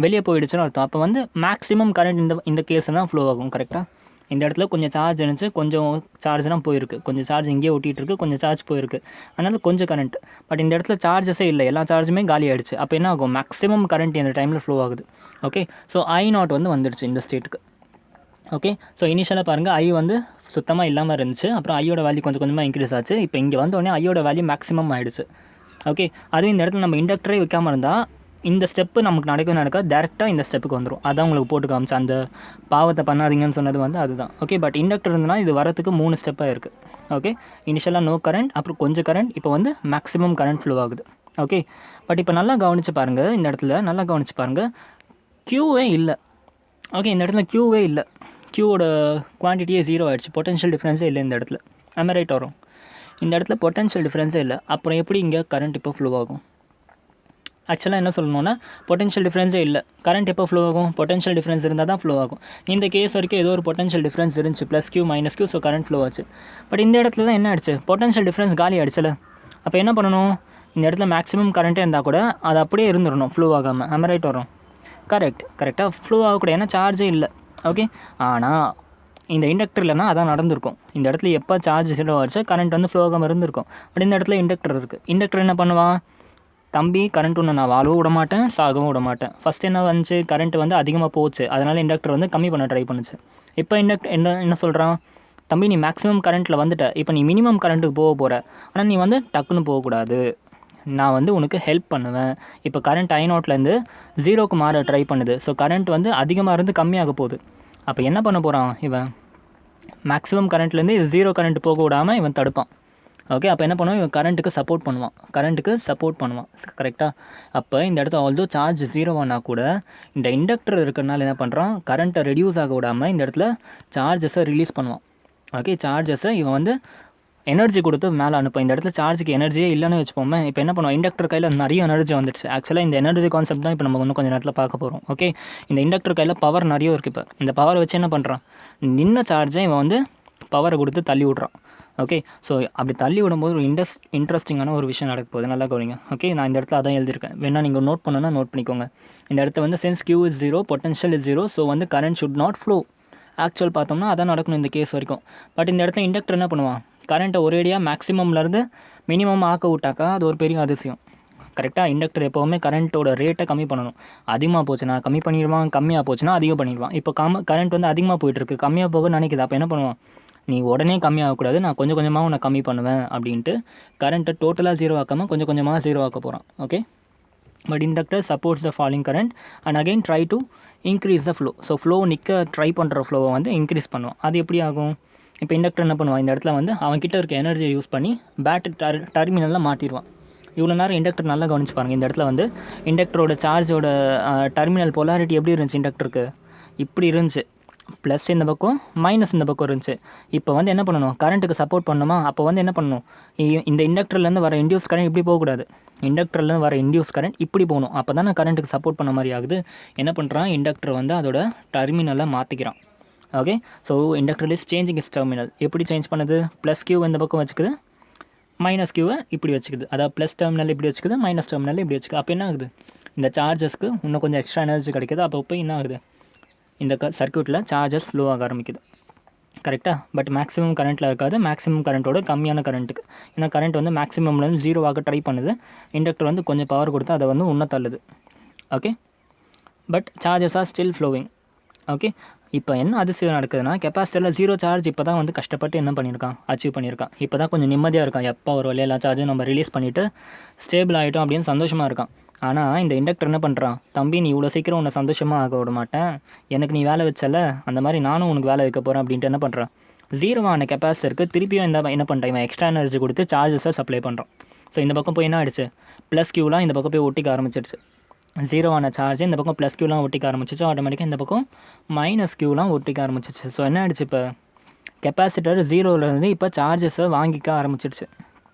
வெளியே போயிடுச்சுன்னு அர்த்தம். அப்போ வந்து மேக்ஸிமம் கரண்ட் இந்த கேஸில் தான் ஃப்ளோ ஆகும். கரெக்டாக? இந்த இடத்துல கொஞ்சம் சார்ஜ் இருந்துச்சு, கொஞ்சம் சார்ஜ்லாம் போயிருக்கு, கொஞ்சம் சார்ஜ் இங்கேயே ஒட்டிகிட்டு இருக்குது, கொஞ்சம் சார்ஜ் போயிருக்கு, அதனால் கொஞ்சம் கரண்ட். பட் இந்த இடத்துல சார்ஜஸே இல்லை, எல்லா சார்ஜுமே காலி ஆகிடுச்சு. அப்போ என்ன ஆகும், மேக்ஸிமம் கரண்ட் இந்த டைமில் ஃப்ளோ ஆகுது. ஓகே, ஸோ I0 வந்து வந்துடுச்சு இந்த ஸ்டேட்டுக்கு. ஓகே, ஸோ இனிஷியலாக பாருங்கள், I வந்து சுத்தமாக இல்லாமல் இருந்துச்சு. அப்புறம் ஐயோட வேல்யூ கொஞ்சம் கொஞ்சமாக இன்க்ரீஸ் ஆச்சு. இப்போ இங்கே வந்தோடனே ஐயோட வேல்யூ மேக்ஸிமம் ஆகிடுச்சு. ஓகே, அதுவும் இந்த இடத்துல நம்ம இண்டக்டரே வைக்காமல் இருந்தால் இந்த ஸ்டெப்பு நமக்கு நடக்க டேரெக்டாக இந்த ஸ்டெப்புக்கு வந்துடும். அதான் உங்களுக்கு போட்டு காமிச்சு அந்த பாவத்தை பண்ணாதீங்கன்னு சொன்னது வந்து அதுதான். ஓகே, பட் இண்டக்டர் இருந்ததுனா இது வரத்துக்கு 3 ஸ்டெப்பாக இருக்குது. ஓகே, இனிஷியலாக நோ கரண்ட், அப்புறம் கொஞ்சம் கரண்ட், இப்போ வந்து மேக்ஸிமம் கரண்ட் ஃப்ளோ ஆகுது. ஓகே, பட் இப்போ நல்லா கவனித்து பாருங்கள், இந்த இடத்துல நல்லா கவனித்து பாருங்கள், க்யூவே இல்லை. ஓகே, இந்த இடத்துல க்யூவே இல்லை, க்யூவோட குவான்டிட்டியே 0 ஆகிடுச்சு, பொட்டன்ஷியல் டிஃப்ரென்ஸே இல்லை இந்த இடத்துல. ரைட் வரும், இந்த இடத்துல பொட்டன்ஷியல் டிஃப்ரென்ஸே இல்லை. அப்புறம் எப்படி இங்கே கரண்ட் இப்போ ஃப்ளோ ஆகும்? ஆக்சுவலாக என்ன சொல்லணும்னா, பொட்டன்ஷியல் டிஃப்ரென்ஸே இல்லை, கரண்ட் எப்போ ஃப்ளோ ஆகும், பொட்டன்ஷியல் டிஃப்ரென்ஸ் இருந்தால் தான் ஃப்ளோ ஆகும். இந்த கேஸ் வரைக்கும் ஏதோ ஒரு பொட்டன்ஷியல் டிஃப்ரென்ஸ் இருந்துச்சு, plus Q minus Q, so current flow ஆச்சு. பட் இந்த இடத்துல தான் என்ன ஆயிடுச்சு, பொட்டன்ஷியல் டிஃப்ரென்ஸ் காலி ஆகிடுச்சுல. அப்போ என்ன பண்ணணும், இந்த இடத்துல மேக்ஸிமம் கரண்ட்டே இருந்தால் கூட அது அப்படியே இருந்துடணும், ஃப்ளோ ஆகாமல். ரைட் வரும், கரெக்டாக ஃப்ளோ ஆகக்கூடாது, ஏன்னா சார்ஜே இல்லை. ஓகே, ஆனால் இந்த இண்டக்டர் இல்லைனா அதான் நடந்திருக்கும். இந்த இடத்துல எப்போ சார்ஜ் 0 ஆச்சு, கரண்ட் வந்து ஃப்ளோ ஆகாமல் இருந்திருக்கும். பட் இந்த இடத்துல இண்டக்டர் இருக்குது. இண்டக்டர் என்ன பண்ணுவான், தம்பி கரண்ட் ஒன்று நான் வாழவும் விட மாட்டேன், சாகவும் விட மாட்டேன். ஃபஸ்ட் என்ன வந்துச்சு, கரண்ட் வந்து அதிகமாக போச்சு, அதனால் இண்டக்டர் வந்து கம்மி பண்ண ட்ரை பண்ணுச்சு. இப்போ இண்டக்டர் என்ன சொல்கிறான், தம்பி நீ மேக்ஸிமம் கரண்ட்டில் வந்துட்ட, இப்போ நீ மினிமம் கரண்ட்டுக்கு போக போகிற, ஆனால் நீ வந்து டக்குன்னு போகக்கூடாது, நான் வந்து உனக்கு ஹெல்ப் பண்ணுவேன். இப்போ கரண்ட் I0லேருந்து 0க்கு மாற ட்ரை பண்ணுது. ஸோ கரண்ட் வந்து அதிகமாக இருந்து கம்மியாக போகுது. அப்போ என்ன பண்ண போகிறான், இவன் மேக்ஸிமம் கரண்ட்லேருந்து 0 கரண்ட் போக விடாமல் இவன் தடுப்பான். ஓகே, அப்போ என்ன பண்ணுவான், இவன் கரண்ட்டுக்கு சப்போர்ட் பண்ணுவான். கரெக்டாக? அப்போ இந்த இடத்துல ஆல்தோ சார்ஜ் 0 ஆனால் கூட இந்த இண்டக்டர் இருக்கிறனால என்ன பண்ணுறான், கரண்ட்டை ரெடியூஸ் ஆக விடாமல் இந்த இடத்துல சார்ஜஸை ரிலீஸ் பண்ணுவான். ஓகே, சார்ஜஸை இவன் வந்து எனர்ஜி கொடுத்து மேலே அனுப்போம். இந்த இடத்துல சார்ஜுக்கு எனர்ஜியே இல்லைன்னு வச்சுப்போமே. இப்போ என்ன பண்ணுவோம், இண்டக்டர் கையில் நிறைய எனர்ஜி வந்துடுச்சு. ஆக்சுவலாக இந்த எனர்ஜி கான்செப்ட் தான் இப்போ நம்ம இன்னும் கொஞ்சம் நேரத்தில் பார்க்க போகிறோம். ஓகே, இந்த இண்டக்டர் கையில் பவர் நிறைய இருக்குது. இப்போ இந்த பவரை வச்சு என்ன பண்ணுறான், நின்ன சார்ஜை இவன் வந்து பவரை கொடுத்து தள்ளி விட்றான். ஓகே, ஸோ அப்படி தள்ளி விடும்போது ஒரு இன்ட்ரெஸ்டிங்கான ஒரு விஷயம் நடக்க போகுது, நல்லா கவனிங்க. ஓகே, நான் இந்த இடத்துல அதான் எழுதியிருக்கேன், வேணா நீங்கள் நோட் பண்ணணும்னா நோட் பண்ணிக்கோங்க. இந்த இடத்துல வந்து since Q is 0, potential is 0, so வந்து current should not flow. Actual பார்த்தோம்னா அதான் நடக்கணும் இந்த கேஸ் வரைக்கும். பட் இந்த இடத்துல இண்டக்டர் என்ன பண்ணுவான், கரண்ட்டை ஒரேடியாக மேக்ஸிமம்லேருந்து மினிமம் ஆக்க விட்டாக்கா அது ஒரு பெரிய அதிசயம். கரெக்டாக? இண்டக்டர் எப்போவுமே கரண்ட்டோட ரேட்டை கம்மி பண்ணணும். அதிகமாக போச்சுன்னா கம்மி பண்ணிடுவான், கம்மியாக போச்சுன்னா அதிகம் பண்ணிடுவான். இப்போ கரண்ட் வந்து அதிகமாக போயிட்டுருக்கு, கம்மியாக போக நினைக்குது. அப்போ என்ன பண்ணுவான், நீ உடனே கம்மியாகக்கூடாது, நான் கொஞ்சம் கொஞ்சமாக உன்னை கம்மி பண்ணுவேன் அப்படின்ட்டு கரண்ட்டை டோட்டலாக 0 ஆக்காமல் கொஞ்சம் கொஞ்சமாக 0 ஆக்க போகிறான். Okay, but inductor supports the falling current and again try to increase the flow. So flow try பண்ணுற ஃப்ளோவை வந்து இன்க்ரீஸ் பண்ணுவான். அது எப்படி ஆகும், இப்போ இண்டக்டர் என்ன பண்ணுவான், இந்த இடத்துல வந்து அவன்கிட்ட இருக்க எனர்ஜியை யூஸ் பண்ணி பேட்டரி டெர்மினலில் மாட்டிடுவான். இவ்வளோ நேரம் இண்டக்டர் நல்லா கவனிச்சு பாருங்கள். இந்த இடத்துல வந்து இண்டக்டரோட சார்ஜோட டெர்மினல் பொலாரிட்டி எப்படி இருந்துச்சு, இண்டக்டருக்கு இப்படி இருந்துச்சு, ப்ளஸ் இந்த பக்கம் மைனஸ் இந்த பக்கம் இருந்துச்சு. இப்போ வந்து என்ன பண்ணணும், கரண்ட்டுக்கு சப்போர்ட் பண்ணணுமா, அப்போ வந்து என்ன பண்ணணும், இந்த இண்டக்டர்லேருந்து வர இண்டியூஸ் கரண்ட் இப்படி போகக்கூடாது, இண்டக்டர்லேருந்து வர இண்டியூஸ் கரண்ட் இப்படி போகணும். அப்போ தான் கரண்ட்டுக்கு சப்போர்ட் பண்ண மாதிரி ஆகுது. என்ன பண்ணுறான், இண்டக்டர் வந்து அதோட டெர்மினலை மாற்றிக்கிறான். Okay, so inductor is changing is terminal. எப்படி சேஞ்ச் பண்ணுது, ப்ளஸ் கியூ இந்த பக்கம் வச்சுக்குது, மைனஸ் கியூவை இப்படி வச்சுக்குது. அதாவது ப்ளஸ் டெர்மினல் இப்படி வச்சுக்குது, மைனஸ் டெர்மினல் இப்படி வச்சுக்குது. அப்போ என்ன ஆகுது, இந்த சார்ஜஸ்க்கு இன்னும் கொஞ்சம் எக்ஸ்ட்ரா எனர்ஜி கிடைக்கிது. அப்போ என்ன ஆகுது, இந்த சர்க்யூட்டில் சார்ஜஸ் ஃப்ளோ ஆக ஆரம்பிக்குது. கரெக்டாக. பட் மேக்ஸிமம் கரண்ட்டில் இருக்காது, மேக்ஸிமம் கரண்ட்டோட கம்மியான கரண்ட்டுக்கு. ஏன்னா கரண்ட் வந்து மேக்ஸிமம்லேருந்து 0 ஆக ட்ரை பண்ணுது. இண்டக்டர் வந்து கொஞ்சம் பவர் கொடுத்து அதை வந்து இன்னும் தள்ளுது. Okay, but charges are still flowing. Okay, இப்போ என்ன அதிசயம் நடக்குதுன்னா, கெப்பாசிட்டரில் 0 சார்ஜ் இப்போ தான் வந்து கஷ்டப்பட்டு என்ன பண்ணியிருக்கான், அச்சீவ் பண்ணியிருக்கான். இப்போ தான் கொஞ்சம் நிம்மதியாக இருக்கான், எப்போ ஒரு வழியாக எல்லா சார்ஜும் நம்ம ரிலீஸ் பண்ணிவிட்டு ஸ்டேபிள் ஆகிட்டோம் அப்படின்னு சந்தோஷமாக இருக்கான். ஆனால் இந்த இண்டக்டர் என்ன பண்ணுறான், தம்பி நீ இவ்வளோ சீக்கிரம் உன்னை சந்தோஷமாக ஆக விட மாட்டேன், எனக்கு நீ வேலை வச்சல, அந்த மாதிரி நானும் உனக்கு வேலை வைக்க போகிறேன் அப்படின்ட்டு என்ன பண்ணுறான், 0 கெப்பாசிட்டருக்கு திருப்பியும் என்ன பண்ணுறான், இவன் எக்ஸ்ட்ரா எனர்ஜி கொடுத்து சார்ஜஸை சப்ளை பண்ணுறான். ஸோ இந்த பக்கம் போய் என்ன ஆகிடுச்சு, ப்ளஸ் கியூலாம் இந்த பக்கம் போய் ஒட்டிக்க ஆரம்பிச்சிடுச்சு. 0 சார்ஜ் இந்த பக்கம் ப்ளஸ் கியூலாம் ஒட்டிக்க ஆரம்பிச்சிச்சு, ஆட்டோமேட்டிக்காக இந்த பக்கம் மைனஸ் கியூலாம் ஒட்டிக்க ஆரம்பிச்சிச்சு. ஸோ என்ன ஆகிடுச்சு, இப்போ கெப்பாசிட்டர் 0லேருந்து இப்போ சார்ஜஸை வாங்கிக்க ஆரம்பிச்சிடுச்சு.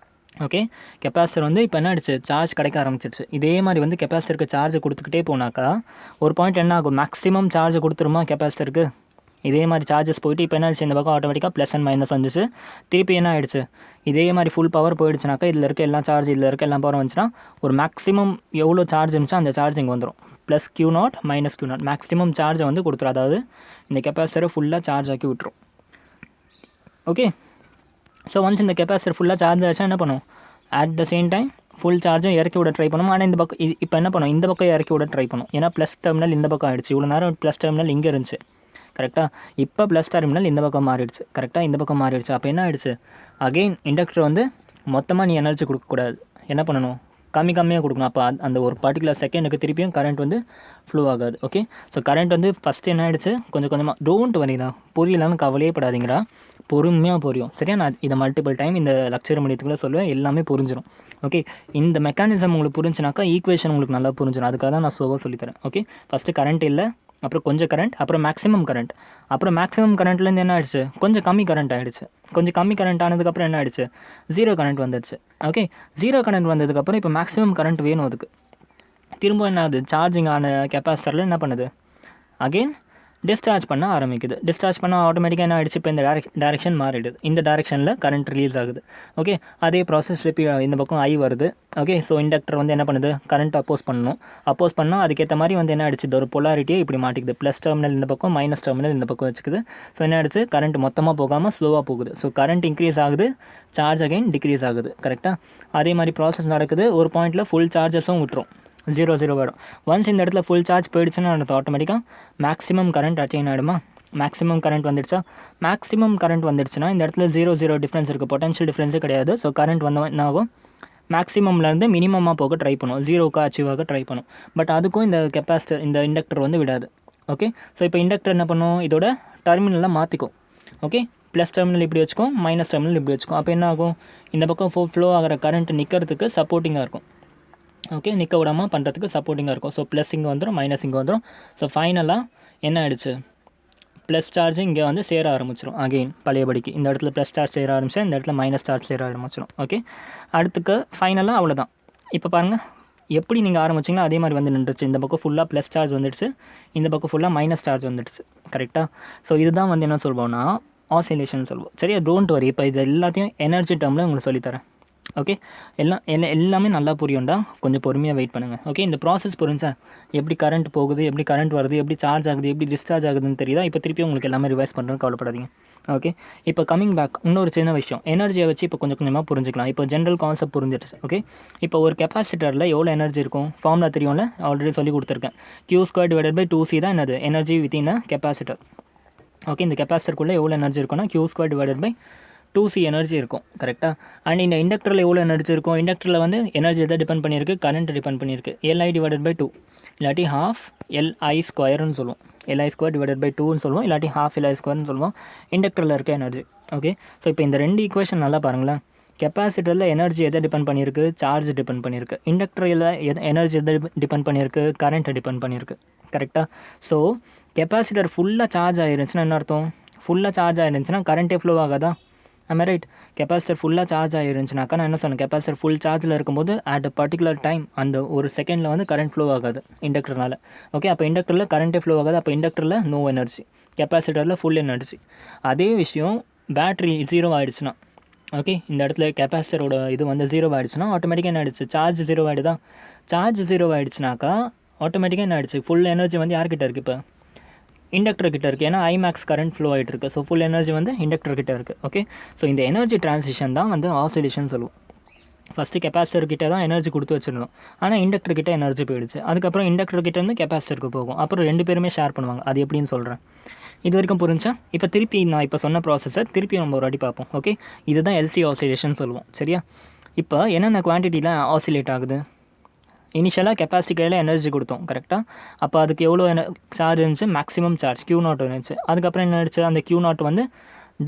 ஓகே, கெப்பாசிட்டர் வந்து இப்போ என்ன ஆகிடுச்சு, சார்ஜ் கிடைக்க ஆரம்பிச்சிடுச்சு. இதே மாதிரி வந்து கெப்பாசிட்டருக்கு சார்ஜ் கொடுத்துக்கிட்டே போனாக்கா ஒரு பாயிண்ட் என்ன ஆகும், மேக்ஸிமம் சார்ஜ் கொடுத்துருமா கெப்பாசிட்டருக்கு. இதே மாதிரி சார்ஜஸ் போயிட்டு இப்போ என்ன ஆயிடுச்சு, இந்த பக்கம் ஆட்டோமேட்டிக்காக ப்ளஸ் அண்ட் மைனஸ் வந்துச்சு. திருப்பி என்ன ஆகிடுச்சு, இதே மாதிரி ஃபுல் பவர் போயிடுச்சுனாக்கா இதில் இருக்க எல்லா சார்ஜ் இதில் இருக்க எல்லா பவர் வந்துச்சுன்னா ஒரு மேக்ஸிமம் எவ்வளோ சார்ஜ் இருந்துச்சோ அந்த சார்ஜ் இங்கே வந்துடும். Plus Q0 minus Q0 maximum சார்ஜை வந்து கொடுத்துரும். அதாவது இந்த கெப்பாசிட்டரை ஃபுல்லாக சார்ஜ் ஆக்கி விட்டுரும். ஓகே, ஸோ ஒன்ஸ் இந்த கெப்பாசிட்டர் ஃபுல்லாக சார்ஜ் ஆகிடுச்சா என்ன பண்ணும், at the same time full சார்ஜும் இறக்கி விட ட்ரை பண்ணும். ஆனால் இந்த பக்கம் இப்போ என்ன பண்ணும், இந்த பக்கம் இறக்கி விட ட்ரை பண்ணும். ஏன்னா ப்ளஸ் டெர்மினல் இந்த பக்கம் ஆகிடுச்சு, இவ்வளோ நேரம் ப்ளஸ் டெர்மினல் இங்கே இருந்துச்சு. கரெக்டாக, இப்போ ப்ளஸ் டெர்மினல் இந்த பக்கம் மாறிடுச்சு. கரெக்டாக, இந்த பக்கம் மாறிடுச்சு. அப்போ என்ன ஆகிடுச்சு, அகெயின் இண்டக்டர் வந்து மொத்தமாக நீ எனர்ஜி கொடுக்கக்கூடாது, என்ன பண்ணணும், கம்மியாக கொடுக்கணும். அப்போ அந்த ஒரு பர்டிகுலர் செகண்டுக்கு திருப்பியும் கரண்ட் வந்து ஃப்ளோ ஆகாது. ஓகே, ஸோ கரண்ட் வந்து ஃபஸ்ட்டு என்ன ஆகிடுச்சு, கொஞ்சம் கொஞ்சமாக டோன்ட் வரிடா, புரியலான்னு கவலையே படாதீங்கடா, பொறுமையாக புரியும். சரியா, நான் இதை மல்டிபிள் டைம் இந்த லெக்சர் முடியத்துக்குள்ளே சொல்லுவேன், எல்லாமே புரிஞ்சிடும். ஓகே, இந்த மெக்கானிசம் உங்களுக்கு புரிஞ்சுனாக்கா ஈக்குவேஷன் உங்களுக்கு நல்லா புரிஞ்சிடும். அதுக்காக தான் நான் ஸ்லோவாக சொல்லித்தரேன். ஓகே, ஃபஸ்ட்டு கரண்ட் இல்லை, அப்புறம் கொஞ்சம் கரண்ட், அப்புறம் மேக்ஸிமம் கரண்ட், அப்புறம் மேக்ஸிமம் கரண்ட்லேருந்து என்ன ஆகிடுச்சு, கொஞ்சம் கம்மி கரண்ட் ஆகிடுச்சு. கொஞ்சம் கம்மி கரண்ட் ஆனதுக்கப்புறம் என்ன ஆகிடுச்சு, 0 கரண்ட் வந்துடுச்சு. ஓகே, 0 கரண்ட் வந்ததுக்கப்புறம் இப்போ மேக்ஸிமம் கரண்ட் வேணும். அதுக்கு திரும்ப என்ன ஆகுது, சார்ஜிங் ஆன கெப்பாசிட்டரில் என்ன பண்ணுது, அகெயின் டிஸ்சார்ஜ் பண்ண ஆரம்பிக்குது. டிஸ்சார்ஜ் பண்ண ஆட்டோமேட்டிக்காக என்ன ஆகிடுச்சு, இப்போ இந்த டேரெக்ஷன் மாறிடுது. இந்த டேரெக்ஷனில் கரண்ட் ரிலீஸ் ஆகுது. ஓகே, அதே ப்ராசஸ் இந்த பக்கம் ஐ வருது. ஓகே, ஸோ இண்டக்டர் வந்து என்ன பண்ணுது, கரண்ட் அப்போஸ் பண்ணணும். அப்போஸ் பண்ணால் அதுக்கேற்ற மாதிரி வந்து என்ன ஆகிடுச்சு, ஒரு பொலாரிட்டியை இப்படி மாட்டிக்குது. ப்ளஸ் டெர்மினல் இந்த பக்கம், மைனஸ் டெர்மினல் இந்த பக்கம் வச்சுக்குது. ஸோ என்ன ஆகிடுச்சு, கரண்ட் மொத்தமாக போகாமல் ஸ்லோவாக போகுது. ஸோ கரண்ட் இன்க்ரீஸ் ஆகுது, சார்ஜ் அகைன் டிக்ரீஸ் ஆகுது. கரெக்டாக, அதே மாதிரி ப்ராசஸ் நடக்குது. ஒரு பாயிண்டில் ஃபுல் சார்ஜஸும் விட்டுரும், 0 வரும். ஒன்ஸ் இந்த இடத்துல ஃபுல் சார்ஜ் போயிடுச்சுன்னா ஆட்டோமேட்டிக்காக மேக்ஸிமம் கரண்ட் அட்டைன் ஆகிடுமா. மேக்ஸிமம் கரண்ட் வந்துடுச்சா, மேக்ஸிமம் கரண்ட் வந்துடுச்சுன்னா இந்த இடத்துல 0 டிஃப்ரென்ஸ் இருக்குது, பொட்டன்ஷியல் டிஃப்ரென்ஸே கிடையாது. ஸோ கரண்ட் வந்து என்ன ஆகும், மேக்ஸிமம்லேருந்து மினிமமாக போக ட்ரை பண்ணும், 0க்கு அச்சீவ் ஆக ட்ரை பண்ணும். பட் அதுக்கும் இந்த கெப்பாசிட்டர் இந்த இண்டக்டர் வந்து விடாது. ஓகே, ஸோ இப்போ இண்டக்டர் என்ன பண்ணும், இதோட டெர்மினலில் மாற்றிக்கும். ஓகே, ப்ளஸ் டெர்மினல் இப்படி வச்சுக்கும், மைனஸ் டெர்மினல் இப்படி வச்சுக்கும். அப்போ என்ன ஆகும், இந்த பக்கம் ஃப்ளோ ஆகிற கரண்ட் நிற்கிறதுக்கு சப்போர்ட்டிங்காக இருக்கும். ஓகே, நிற்க விடாமல் பண்ணுறதுக்கு சப்போர்ட்டிங்காக இருக்கும். ஸோ ப்ளஸ் இங்கே வந்துடும், மைனஸ் இங்கே வந்துடும். ஸோ ஃபைனலாக என்ன ஆகிடுச்சு, ப்ளஸ் சார்ஜ் இங்கே வந்து சேர ஆரம்பிச்சிடும். அகெயின் பழையபடிக்கு இந்த இடத்துல ப்ளஸ் சார்ஜ் சேர ஆரம்பிச்சா இந்த இடத்துல மைனஸ் சார்ஜ் சேர ஆரம்பிச்சிடும். ஓகே, அடுத்துக்கு ஃபைனலாக அவ்வளோதான். இப்போ பாருங்கள், எப்படி நீங்கள் ஆரம்பிச்சிங்களோ அதே மாதிரி வந்து நின்றுச்சு. இந்த பக்கம் ஃபுல்லாக ப்ளஸ் சார்ஜ் வந்துடுச்சு, இந்த பக்கம் ஃபுல்லாக மைனஸ் சார்ஜ் வந்துடுச்சு. கரெக்டாக, ஸோ இதுதான் வந்து என்ன சொல்வோம்னா ஆசிலேஷன் சொல்வோம். சரியா, டோன்ட் வரி, இப்போ இது எல்லாத்தையும் எனர்ஜி டேர்மில் உங்களுக்கு சொல்லித்தரேன். ஓகே, எல்லாமே நல்லா புரியும்டா, கொஞ்சம் பொறுமையாக வெயிட் பண்ணுங்கள். ஓகே, இந்த ப்ராசஸ் புரிஞ்சா, எப்படி கரண்ட் போகுது, எப்படி கரண்ட் வருது, எப்படி சார்ஜ் ஆகுது, எப்படி டிஸ்சார்ஜ் ஆகுதுன்னு தெரியுதா. இப்போ திருப்பி உங்களுக்கு எல்லாமே ரிவைஸ் பண்ணுறேன்னு கவலைப்படாதீங்க. ஓகே, இப்போ கமிங் பேக், இன்னொரு சின்ன விஷயம், எனர்ஜியை வச்சு இப்போ கொஞ்சம் கொஞ்சமாக புரிஞ்சுக்கலாம். இப்போ ஜென்ரல் கான்செப்ட் புரிஞ்சிடுச்சு. ஓகே, இப்போ ஒரு கெப்பாசிட்டரில் எவ்வளோ எனர்ஜி இருக்கும், ஃபார்முலா தெரியும்ல, ஆல்ரெடி சொல்லி கொடுத்துருக்கேன். Q²/2C தான் என்னது, energy within a capacitor. Okay, இந்த கெப்பாசிட்டருக்குள்ளே எவ்வளோ எனர்ஜி இருக்குன்னா Q²/2C எனர்ஜி இருக்கும். கரெக்டாக, அண்ட் இந்த இண்டக்டரில் எவ்வளோ எனர்ஜி இருக்கும், இண்டக்டரில் வந்து எனர்ஜி எதை டிபெண்ட் பண்ணியிருக்கு, கரண்ட் டிபெண்ட் பண்ணியிருக்கு. Li/2 இல்லாட்டி ½ Li² சொல்லுவோம், Li²/2 சொல்லுவோம், இல்லாட்டி ½ Li² சொல்லுவோம் இண்டக்டரில் இருக்க எனர்ஜி. ஓகே, ஸோ இப்போ இந்த ரெண்டு ஈக்குவேஷன் நல்லா பாருங்களேன். கெப்பாசிட்டரில் எனர்ஜி எதை டிபெண்ட் பண்ணியிருக்கு, சார்ஜ் டிபெண்ட் பண்ணியிருக்கு. இண்டக்டரில் எனர்ஜி எதை டிபெண்ட் பண்ணியிருக்கு, கரண்ட்டை டிபெண்ட் பண்ணியிருக்கு. கரெக்டாக, ஸோ கெப்பாசிட்டர் ஃபுல்லாக சார்ஜ் ஆகிருந்துச்சுன்னா என்ன அர்த்தம், ஃபுல்லாக சார்ஜ் ஆகிருந்துச்சுன்னா கரண்ட்டே ஃப்ளோ ஆகாதா. ரைட், கெப்பாசிட்டர் ஃபுல்லாக சார்ஜ் ஆகிருந்துச்சுனாக்கா நான் என்ன சொன்னேன், கெப்பாசிட்டர் ஃபுல் சார்ஜில் இருக்கும்போது அட் அ பர்டிகுலர் டைம் அந்த ஒரு செகண்டில் வந்து கரண்ட் ஃப்ளோ ஆகாது இண்டக்டர்னால. ஓகே, அப்போ இண்டக்டரில் கரண்ட்டே ஃப்ளோ ஆகாது, அப்போ இண்டக்டரில் நோ எனர்ஜி, கெப்பாசிட்டரில் ஃபுல் எனர்ஜி. அதே விஷயம் பேட்ரி 0 ஆகிடுச்சுன்னா, ஓகே, இந்த இடத்துல கெப்பாசிட்டரோட இது வந்து 0 ஆகிடுச்சுன்னா ஆட்டோமேட்டிக்காக என்ன ஆகிடுச்சு, சார்ஜ் 0 ஆகிடுதா. சார்ஜ் 0 ஆகிடுச்சுனாக்கா ஆட்டோமேட்டிக்காக என்ன ஆகிடுச்சு, ஃபுல் எனர்ஜி வந்து யார்கிட்ட இருக்குது, இப்போ இண்டக்டர் கிட்ட இருக்குது. ஏன்னா ஐமேக்ஸ் கரண்ட் ஃப்ளோ ஆகிட்டு இருக்குது. ஸோ ஃபுல் எனர்ஜி வந்து இண்டக்டர் கிட்ட இருக்குது. ஓகே, ஸோ இந்த எனர்ஜி டிரான்சிஷன் தான் வந்து ஆசிலேஷன் சொல்லுவோம். ஃபஸ்ட்டு கெப்பாசிட்டர் கிட்ட தான் எனர்ஜி கொடுத்து வச்சுருந்தோம், ஆனால் இண்டக்டர் கிட்ட எனர்ஜி போயிடுச்சு. அதுக்கப்புறம் இண்டக்டர் கிட்டேருந்து கெப்பாசிட்டருக்கு போகும். அப்புறம் 2 பேருமே ஷேர் பண்ணுவாங்க. அது எப்படின்னு சொல்கிறேன். இது வரைக்கும் புரிஞ்சா? இப்போ திருப்பி நான் இப்போ சொன்ன ப்ராசஸை திருப்பி நம்ம ஒரு வாட்டி பார்ப்போம். ஓகே, இதுதான் எல்சி ஆசிலேஷன் சொல்லுவோம். சரியா? இப்போ என்னென்ன குவான்டிட்டியில் ஆசிலேட் ஆகுது? இனிஷியலாக கெப்பாசிட்டி கையில் எனர்ஜி கொடுத்தோம், கரெக்டாக? அப்போ அதுக்கு எவ்வளோ சார்ஜ் இருந்துச்சு? மேக்ஸிமம் சார்ஜ் Q0 இருந்துச்சு. அதுக்கப்புறம் என்ன ஆயிடுச்சு? அந்த Q0 வந்து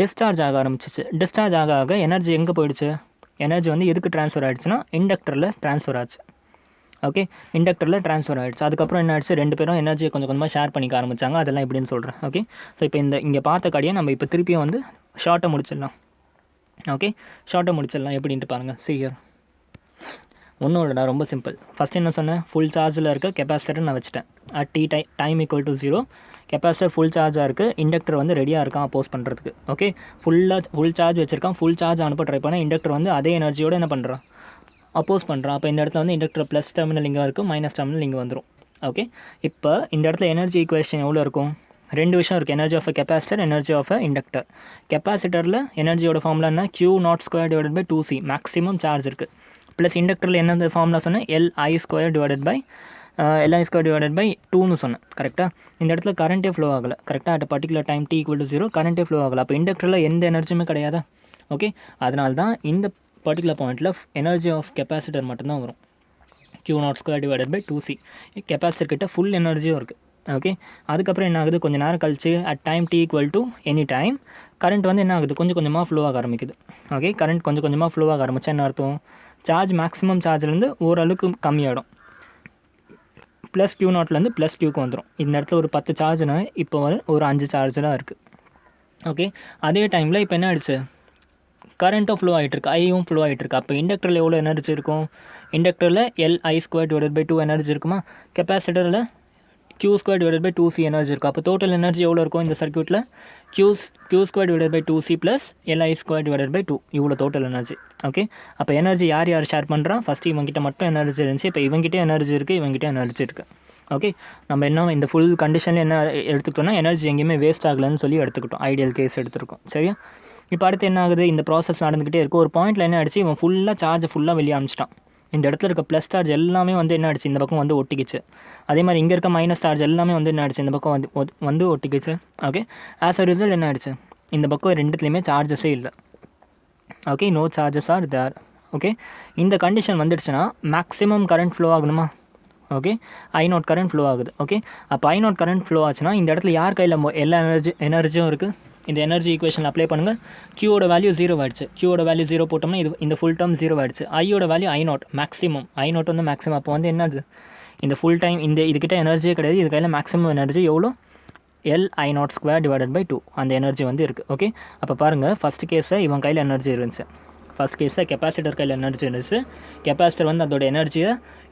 டிஸ்சார்ஜ் ஆக ஆரம்பிச்சிச்சு. டிஸ்சார்ஜ் ஆக ஆக எனர்ஜி எங்கே போயிடுச்சு? எனர்ஜி வந்து எதுக்கு ட்ரான்ஸ்ஃபர் ஆகிடுச்சுன்னா இண்டக்டரில் ட்ரான்ஸ்ஃபர் ஆச்சு. ஓகே, இண்டக்டரில் ட்ரான்ஸ்ஃபர் ஆகிடுச்சு. அதுக்கப்புறம் என்ன ஆயிடுச்சு? 2 பேரும் எனர்ஜியை கொஞ்சம் கொஞ்சமாக ஷேர் பண்ணிக்க ஆரம்பித்தாங்க. அதெல்லாம் எப்படின்னு சொல்கிறேன். ஓகே, ஸோ இப்போ இங்கே பார்த்த கடையை நம்ம இப்போ திருப்பியும் வந்து ஷார்ட்டை முடிச்சிடலாம். ஓகே, ஷார்ட்டை முடிச்சிடலாம். எப்படின்ட்டு பாருங்கள். சீக்கிரம் ஒன்றும் இல்லைடா, ரொம்ப சிம்பிள். ஃபஸ்ட்டு என்ன சொன்னேன்? ஃபுல் சார்ஜில் இருக்க கெப்பாசிட்டர் நான் வச்சுட்டேன். At time equal to 0 capacitor full சார்ஜாக இருக்குது. இண்டக்டர் வந்து ரெடியாக இருக்கான் அப்போஸ் பண்ணுறதுக்கு. ஓகே, ஃபுல் சார்ஜ் வச்சுருக்கான். ஃபுல் சார்ஜ் அனுப்ப ட்ரை பண்ணால் இண்டக்டர் வந்து அதே எனர்ஜியோடு என்ன பண்ணுறான்? அப்போஸ் பண்ணுறான். அப்போ இந்த இடத்துல வந்து இண்டக்டர் ப்ளஸ் டெர்மினல் இங்கே இருக்கும், மைனஸ் டெர்மினல் இங்கே வந்துடும். ஓகே, இப்போ இந்த இடத்துல எனர்ஜி ஈக்குவேஷன் எவ்வளோ இருக்கும்? 2 விஷயம் இருக்குது. Energy of a capacitor, energy of a inductor. கெப்பாசிட்டரில் எனர்ஜியோட ஃபார்முலா என்ன? Q0² / 2C மேக்ஸிமம் சார்ஜ் இருக்குது. ப்ளஸ் இண்டக்டரில் என்ன ஃபார்முலா சொன்னேன்? Li² / 2ன்னு சொன்னேன், கரெக்டாக? இந்த இடத்துல கரண்ட்டே ஃப்ளோ ஆகலை, கரெக்டாக? அட் பர்டிகுலர் டைம் t = 0 கரண்ட்டே ஃப்ளோ ஆகலை. அப்போ இண்டக்டரில் எந்த எனர்ஜியுமே கிடையாதா? ஓகே, அதனால தான் இந்த பர்டிகுலர் பாயிண்ட்டில் எனர்ஜி ஆஃப் கெப்பாசிட்டர் மட்டும்தான் வரும். Q0² / 2C. கெப்பாசிட்டர் கிட்ட ஃபுல் எனர்ஜியும் இருக்குது. ஓகே, அதுக்கப்புறம் என்ன ஆகுது? கொஞ்சம் நேரம் கழிச்சு at time t = any time current வந்து என்ன ஆகுது? கொஞ்சம் கொஞ்சமாக ஃப்ளோ ஆக ஆரம்பிக்குது. ஓகே, கரண்ட் கொஞ்சம் கொஞ்சமாக ஃப்ளோ ஆக ஆரம்பிச்சா என்ன அர்த்தம்? சார்ஜ் மேக்ஸிமம் சார்ஜ்லேருந்து ஓரளவுக்கு கம்மியாகிடும். ப்ளஸ் Q0லேருந்து ப்ளஸ் Qக்கு வந்துடும். இந்த இடத்துல ஒரு 10 சார்ஜ்னா இப்போ ஒரு 5 சார்ஜ் தான் இருக்குது. ஓகே, அதே டைமில் இப்போ என்ன ஆகிடுச்சு? கரண்ட்டும் ஃப்ளோ ஆகிட்டுருக்கு, ஐயும் ஃப்ளோ ஆகிட்டுருக்கு. அப்போ இண்டக்டரில் எவ்வளோ எனர்ஜி இருக்கும்? இண்டக்டரில் Li² / 2 எனர்ஜி இருக்குமா? கெப்பாசிட்டரில் Q² / 2C எனர்ஜி இருக்கும். அப்போ டோட்டல் எனர்ஜி எவ்வளோ இருக்கும் இந்த சர்க்யூட்டில்? Q² / 2C ப்ளஸ் Li² / 2 இவ்வளோ டோட்டல் எனர்ஜி. ஓகே, அப்போ எனர்ஜி யார் ஷேர் பண்ணுறான்? ஃபஸ்ட்டு இவங்ககிட்ட மட்டும் எனர்ஜி இருந்துச்சு, இப்போ இவங்ககிட்ட எனர்ஜி இருக்குது, இவங்ககிட்ட எனர்ஜி இருக்குது. ஓகே, நம்ம என்ன இந்த ஃபுல் கண்டிஷனில் என்ன எடுத்துக்கிட்டோம்னா எனர்ஜி எங்கேயுமே வேஸ்ட் ஆகலைன்னு சொல்லி எடுத்துக்கிட்டோம். ஐடியல் கேஸ் எடுத்துருக்கோம். சரியா? இப்போ அடுத்து என்ன ஆகுது? இந்த ப்ராசஸ் நடந்துக்கிட்டே இருக்குது. ஒரு பாயிண்டில் என்ன ஆகிடுச்சு? இவன் ஃபுல்லாக சார்ஜ் ஃபுல்லாக வெளியே அனுப்பிச்சிட்டான். இந்த இடத்துல இருக்க ப்ளஸ் சார்ஜ் எல்லாமே வந்து என்ன ஆகிடுச்சு? இந்த பக்கம் வந்து ஒட்டிக்கிச்சு. அதே மாதிரி இங்கே இருக்க மைனஸ் சார்ஜ் எல்லாமே வந்து என்ன ஆகிடுச்சு? இந்த பக்கம் வந்து ஒட்டிக்கிச்சு. ஓகே, ஆஸ் அ ரிசல்ட் என்ன ஆகிடுச்சு? இந்த பக்கம் ரெண்டுத்துலேயுமே சார்ஜஸே இல்லை. Okay, no charges are there. Okay, இந்த கண்டிஷன் வந்துடுச்சுன்னா மேக்ஸிமம் கரண்ட் ஃப்ளோ ஆகணுமா? ஓகே, I0 கரண்ட் ஃப்ளோ ஆகுது. ஓகே, அப்போ I0 கரண்ட் ஃப்ளோ ஆச்சுன்னா இந்த இடத்துல யார் கையில் எல்லா எனர்ஜியும் இருக்குது? இந்த எனர்ஜி ஈக்குவேஷன் அப்ளை பண்ணுங்கள். Qவோட வேல்யூ 0 ஆகிடுச்சு. Qவோட வேல்யூ 0 போட்டோம்னா இந்த ஃபுல் டேர்ம் 0 ஆகிடுச்சு. ஐயோட வேல்யூ I0 மேக்ஸிமம். I0 வந்து மேக்ஸிமம். அப்போ வந்து என்னது? இந்த ஃபுல் டைம் இதுக்கிட்ட எனர்ஜியே கிடையாது. இது கையில் மேக்ஸிமம் எனர்ஜி எவ்வளோ? Li02² / 2 அந்த எனர்ஜி வந்து இருக்குது. ஓகே, அப்போ பாருங்கள், ஃபஸ்ட்டு கேஸில் இவன் கையில் எனர்ஜி இருந்துச்சு. ஃபஸ்ட் கேஸில் கெப்பாசிட்டர் கையில் எனர்ஜி இருந்துச்சு. கெப்பாசிட்டர் வந்து அதோட எனர்ஜியை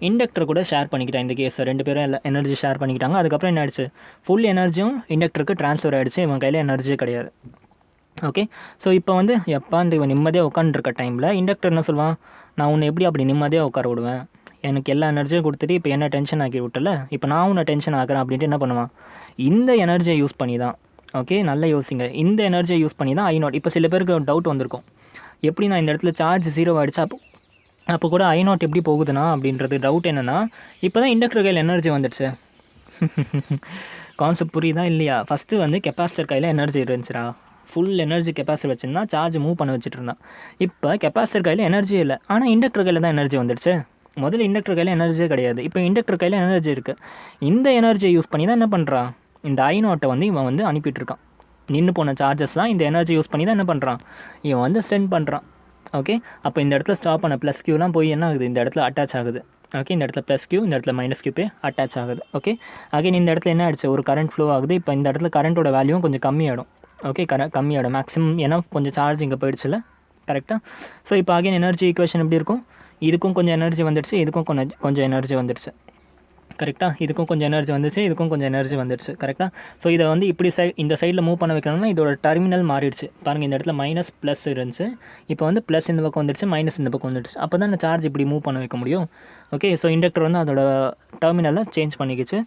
இண்டக்டர் கூட ஷேர் பண்ணிக்கிட்டான். இந்த கேஸை 2 பேரும் எனர்ஜி ஷேர் பண்ணிக்கிட்டாங்க. அதுக்கப்புறம் என்ன ஆயிடுச்சு? ஃபுல் எனர்ஜியும் இண்டக்டருக்கு ட்ரான்ஸ்ஃபர் ஆகிடுச்சு. இவன் கையில் எனர்ஜியே கிடையாது. ஓகே, ஸோ இப்போ வந்து எப்பாண்டு இவன் நிம்மதியாக உட்காந்துருக்க டைமில் இண்டக்டர் என்ன சொல்லுவான்? நான் உன்னை எப்படி அப்படி நிம்மதியாக உட்கார விடுவேன்? எனக்கு எல்லா எனர்ஜியும் கொடுத்துட்டு இப்போ என்ன டென்ஷன் ஆக்கி விட்டல, இப்போ நான் உன்னை டென்ஷன் ஆக்குறேன் அப்படின்ட்டு என்ன பண்ணுவான்? இந்த எனர்ஜியை யூஸ் பண்ணி தான். ஓகே, நல்லா யோசிங்க. இந்த எனர்ஜியை யூஸ் பண்ணி தான் I0. இப்போ சில பேருக்கு ஒரு டவுட் வந்திருக்கும், எப்படி நான் இந்த இடத்துல சார்ஜ் 0 ஆகிடுச்சா, அப்போ கூட I0 எப்படி போகுதுண்ணா அப்படின்றது டவுட். என்னென்னா, இப்போ தான் இண்டக்டர் கையில் எனர்ஜி வந்துடுச்சு. கான்செப்ட் புரியுதா இல்லையா? ஃபஸ்ட்டு வந்து கெப்பாசிட்டர் கையில் எனர்ஜி இருந்துச்சுடா. ஃபுல் எனர்ஜி கெப்பாசிட்டர் வச்சுருந்தா சார்ஜ் மூவ் பண்ண வச்சுட்டு இருந்தான். இப்போ கெப்பாசிட்டர் கையில் எனர்ஜி இல்லை, ஆனால் இண்டக்டர் கையில் தான் எனர்ஜி வந்துடுச்சு. முதல்ல இண்டக்டர் கையில் எனர்ஜியே கிடையாது, இப்போ இண்டக்டர் கையில் எனர்ஜி இருக்குது. இந்த எனர்ஜியை யூஸ் பண்ணி தான் என்ன பண்ணுறான்? இந்த I0 வந்து இவன் வந்து அனுப்பிட்டுருக்கான். நின்று போன சார்ஜஸ்லாம் இந்த எனர்ஜி யூஸ் பண்ணி தான் என்ன பண்ணுறான்? இவன் வந்து சென்ட் பண்ணுறான். ஓகே, அப்போ இந்த இடத்துல ஸ்டாப் பண்ண ப்ளஸ் Qலாம் போய் என்ன ஆகுது? இந்த இடத்துல அட்டாச் ஆகுது. ஓகே, இந்த இடத்துல ப்ளஸ் Q, இந்த இடத்துல மைனஸ் Q போய் அட்டாச் ஆகுது. ஓகே, அகைன் இந்த இடத்துல என்ன ஆகிடுச்சு? ஒரு கரண்ட் ஃப்ளோ ஆகுது. இப்போ இந்த இடத்துல கரண்ட்டோட வேல்யூவும் கொஞ்சம் கம்மியாகிடும். ஓகே, கம்மியாகிடும் மேக்ஸிமம், ஏன்னா கொஞ்சம் சார்ஜ் இங்கே போயிடுச்சுல, கரெக்டாக? ஸோ இப்போ அகைன் எனர்ஜி ஈக்குவேஷன் எப்படி இருக்கும்? இதுக்கும் கொஞ்சம் எனர்ஜி வந்துடுச்சு, இதுக்கும் கொஞ்சம் எனர்ஜி வந்துடுச்சு. கரெக்டாக. இதுக்கும் கொஞ்சம் எனர்ஜி வந்துச்சு, இதுக்கும் கொஞ்சம் எனர்ஜி வந்துடுச்சு. கரெக்டாக. ஸோ இதை வந்து இப்படி இந்த சைடில் மூவ் பண்ண வைக்கணும்னா இதோட டெர்மினல் மாறிடுச்சு. பாருங்கள், இந்த இடத்துல மைனஸ் ப்ளஸ் இருந்துச்சு, இப்போ வந்து ப்ளஸ் இந்த பக்கம் வந்துடுச்சு, மைனஸ் இந்த பக்கம் வந்துடுச்சு. அப்போ தான் இந்த சார்ஜ் இப்படி மூவ் பண்ண வைக்க முடியும். ஓகே, ஸோ இண்டக்டர் வந்து அதோட டெர்மினலை சேஞ்ச் பண்ணிக்கிச்சு.